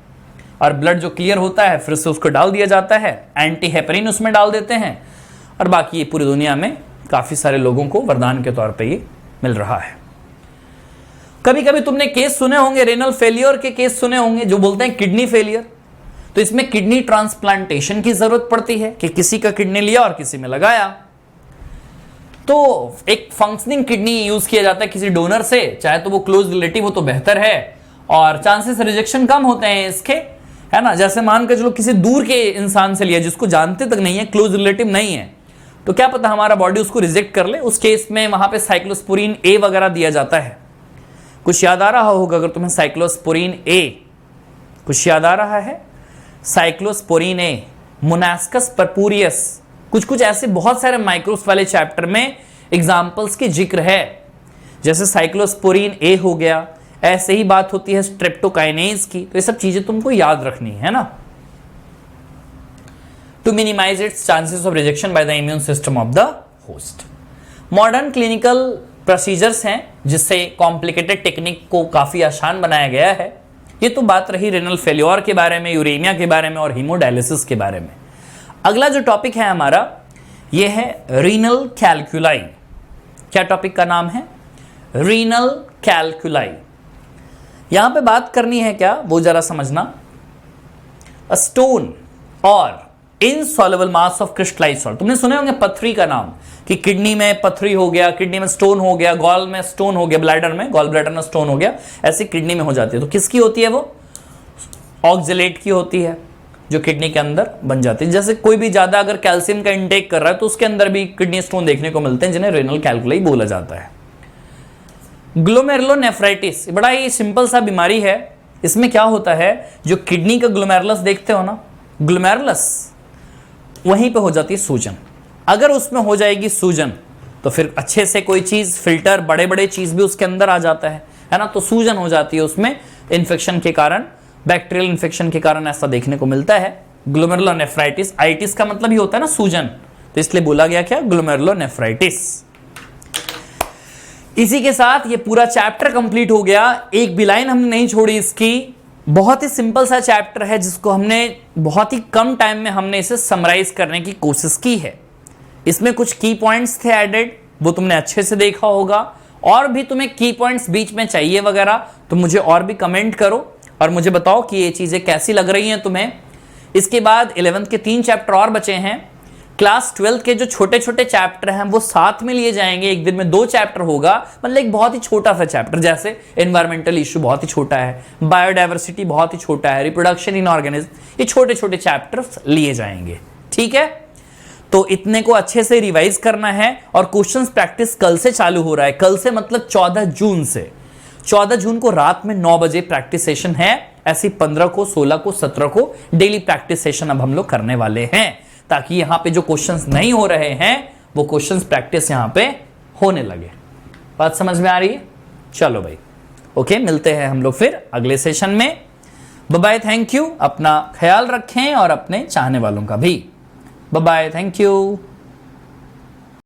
Speaker 1: और ब्लड जो क्लियर होता है फिर से उसको डाल दिया जाता है, एंटी हेपरिन उसमें डाल देते हैं और बाकी ये पूरी दुनिया में काफी सारे लोगों को वरदान के तौर पे ये मिल रहा है। कभी कभी तुमने केस सुने होंगे, रेनल फेलियर के केस सुने होंगे जो बोलते हैं किडनी फेलियर, तो इसमें किडनी ट्रांसप्लांटेशन की जरूरत पड़ती है कि किसी का किडनी लिया और किसी में लगाया, तो एक फंक्शनिंग किडनी यूज किया जाता है किसी डोनर से, चाहे तो वो क्लोज रिलेटिव हो तो बेहतर है और चांसेस रिजेक्शन कम होते हैं इसके, है ना। जैसे मान कर चलो किसी दूर के इंसान से लिया जिसको जानते तक नहीं है, क्लोज रिलेटिव नहीं है, तो क्या पता हमारा बॉडी उसको रिजेक्ट कर ले, उस केस में वहां पे साइक्लोस्पोरिन ए वगैरह दिया जाता है। कुछ याद आ रहा होगा अगर तुम्हें साइक्लोस्पोरिन ए, कुछ याद आ रहा है? साइक्लोस्पोरिन ए, मोनास्कस परपूरियस, कुछ ऐसे बहुत सारे माइक्रोस वाले चैप्टर में एग्जाम्पल्स के जिक्र है, जैसे साइक्लोस्पोरिन ए हो गया, ऐसे ही बात होती है स्ट्रेप्टोकाइनेज की, तो ये सब चीजें तुमको याद रखनी है ना, to minimise its chances of rejection by the immune system of the host. Modern clinical procedures हैं जिससे कॉम्प्लिकेटेड टेक्निक को काफी आसान बनाया गया है। ये तो बात रही रेनल फेल्योर के बारे में, यूरेमिया के बारे में और हीमोडायलिसिस के बारे में। अगला जो टॉपिक है हमारा ये है रीनल कैल्कुलाई। क्या टॉपिक का नाम है? रीनल कैल्कुलाई। यहां पे बात करनी है क्या वो जरा समझना। अ स्टोन और insoluble mass of crystallised salt. तुमने सुने होंगे पथरी का नाम कि किडनी में पथरी हो गया, किडनी में स्टोन हो गया, गॉल में स्टोन हो गया, ब्लैडर में, गॉल ब्लैडर में स्टोन हो गया, ऐसे किडनी में हो जाती है। तो किसकी होती है वो? ऑक्जेलेट की होती है जो किडनी के अंदर बन जाती है। जैसे कोई भी ज्यादा अगर कैल्शियम का इंटेक कर रहा है तो उसके अंदर भी किडनी स्टोन देखने को मिलते हैं जिन्हें रेनल कैल्कुलाई बोला जाता है। ग्लोमेरुलोनेफ्राइटिस बड़ा ही सिंपल सा बीमारी है। इसमें क्या होता है, जो किडनी का ग्लोमेरुलस देखते हो ना, ग्लोमेरुलस वहीं पे हो जाती है सूजन। अगर उसमें हो जाएगी सूजन तो फिर अच्छे से कोई चीज फिल्टर, बड़े बड़े चीज भी उसके अंदर आ जाता है ना, तो सूजन हो जाती है उसमें इन्फेक्शन के कारण, बैक्टीरियल इन्फेक्शन के कारण ऐसा देखने को मिलता है ग्लोमेरुलोनेफ्राइटिस। आइटिस का मतलब ही होता है ना सूजन, तो इसलिए बोला गया क्या? ग्लोमेरुलोनेफ्राइटिस। इसी के साथ ये पूरा चैप्टर कंप्लीट हो गया। एक भी लाइन हमने नहीं छोड़ी इसकी। बहुत ही सिंपल सा चैप्टर है जिसको हमने बहुत ही कम टाइम में हमने इसे समराइज करने की कोशिश की है। इसमें कुछ की पॉइंट्स थे एडेड, वो तुमने अच्छे से देखा होगा। और भी तुम्हें की पॉइंट्स बीच में चाहिए वगैरह तो मुझे और भी कमेंट करो और मुझे बताओ कि ये चीजें कैसी लग रही हैं तुम्हें। इसके बाद 11th के 3 चैप्टर और बचे हैं। क्लास 12 के जो छोटे छोटे चैप्टर हैं वो साथ में लिए जाएंगे। एक दिन में 2 चैप्टर होगा, मतलब एक बहुत ही छोटा सा चैप्टर, जैसे एनवायरमेंटल इशू बहुत ही छोटा है, बायोडाइवर्सिटी बहुत ही छोटा है, रिप्रोडक्शन इन ऑर्गेनिज्म, ये छोटे छोटे चैप्टर्स लिए जाएंगे। ठीक है, तो इतने को अच्छे से रिवाइज करना है। और क्वेश्चंस प्रैक्टिस कल से चालू हो रहा है। कल से मतलब 14 जून से। 14 जून को रात में 9 बजे प्रैक्टिस सेशन है। ऐसी 15 को, 16 को, 17 को डेली प्रैक्टिस सेशन अब हम लोग करने वाले हैं, ताकि यहां पे जो क्वेश्चंस नहीं हो रहे हैं वो क्वेश्चंस प्रैक्टिस यहां पे होने लगे। बात समझ में आ रही है? चलो भाई, ओके, मिलते हैं हम लोग फिर अगले सेशन में। Bye bye, thank you. अपना ख्याल रखें और अपने चाहने वालों का भी। Bye bye, thank you.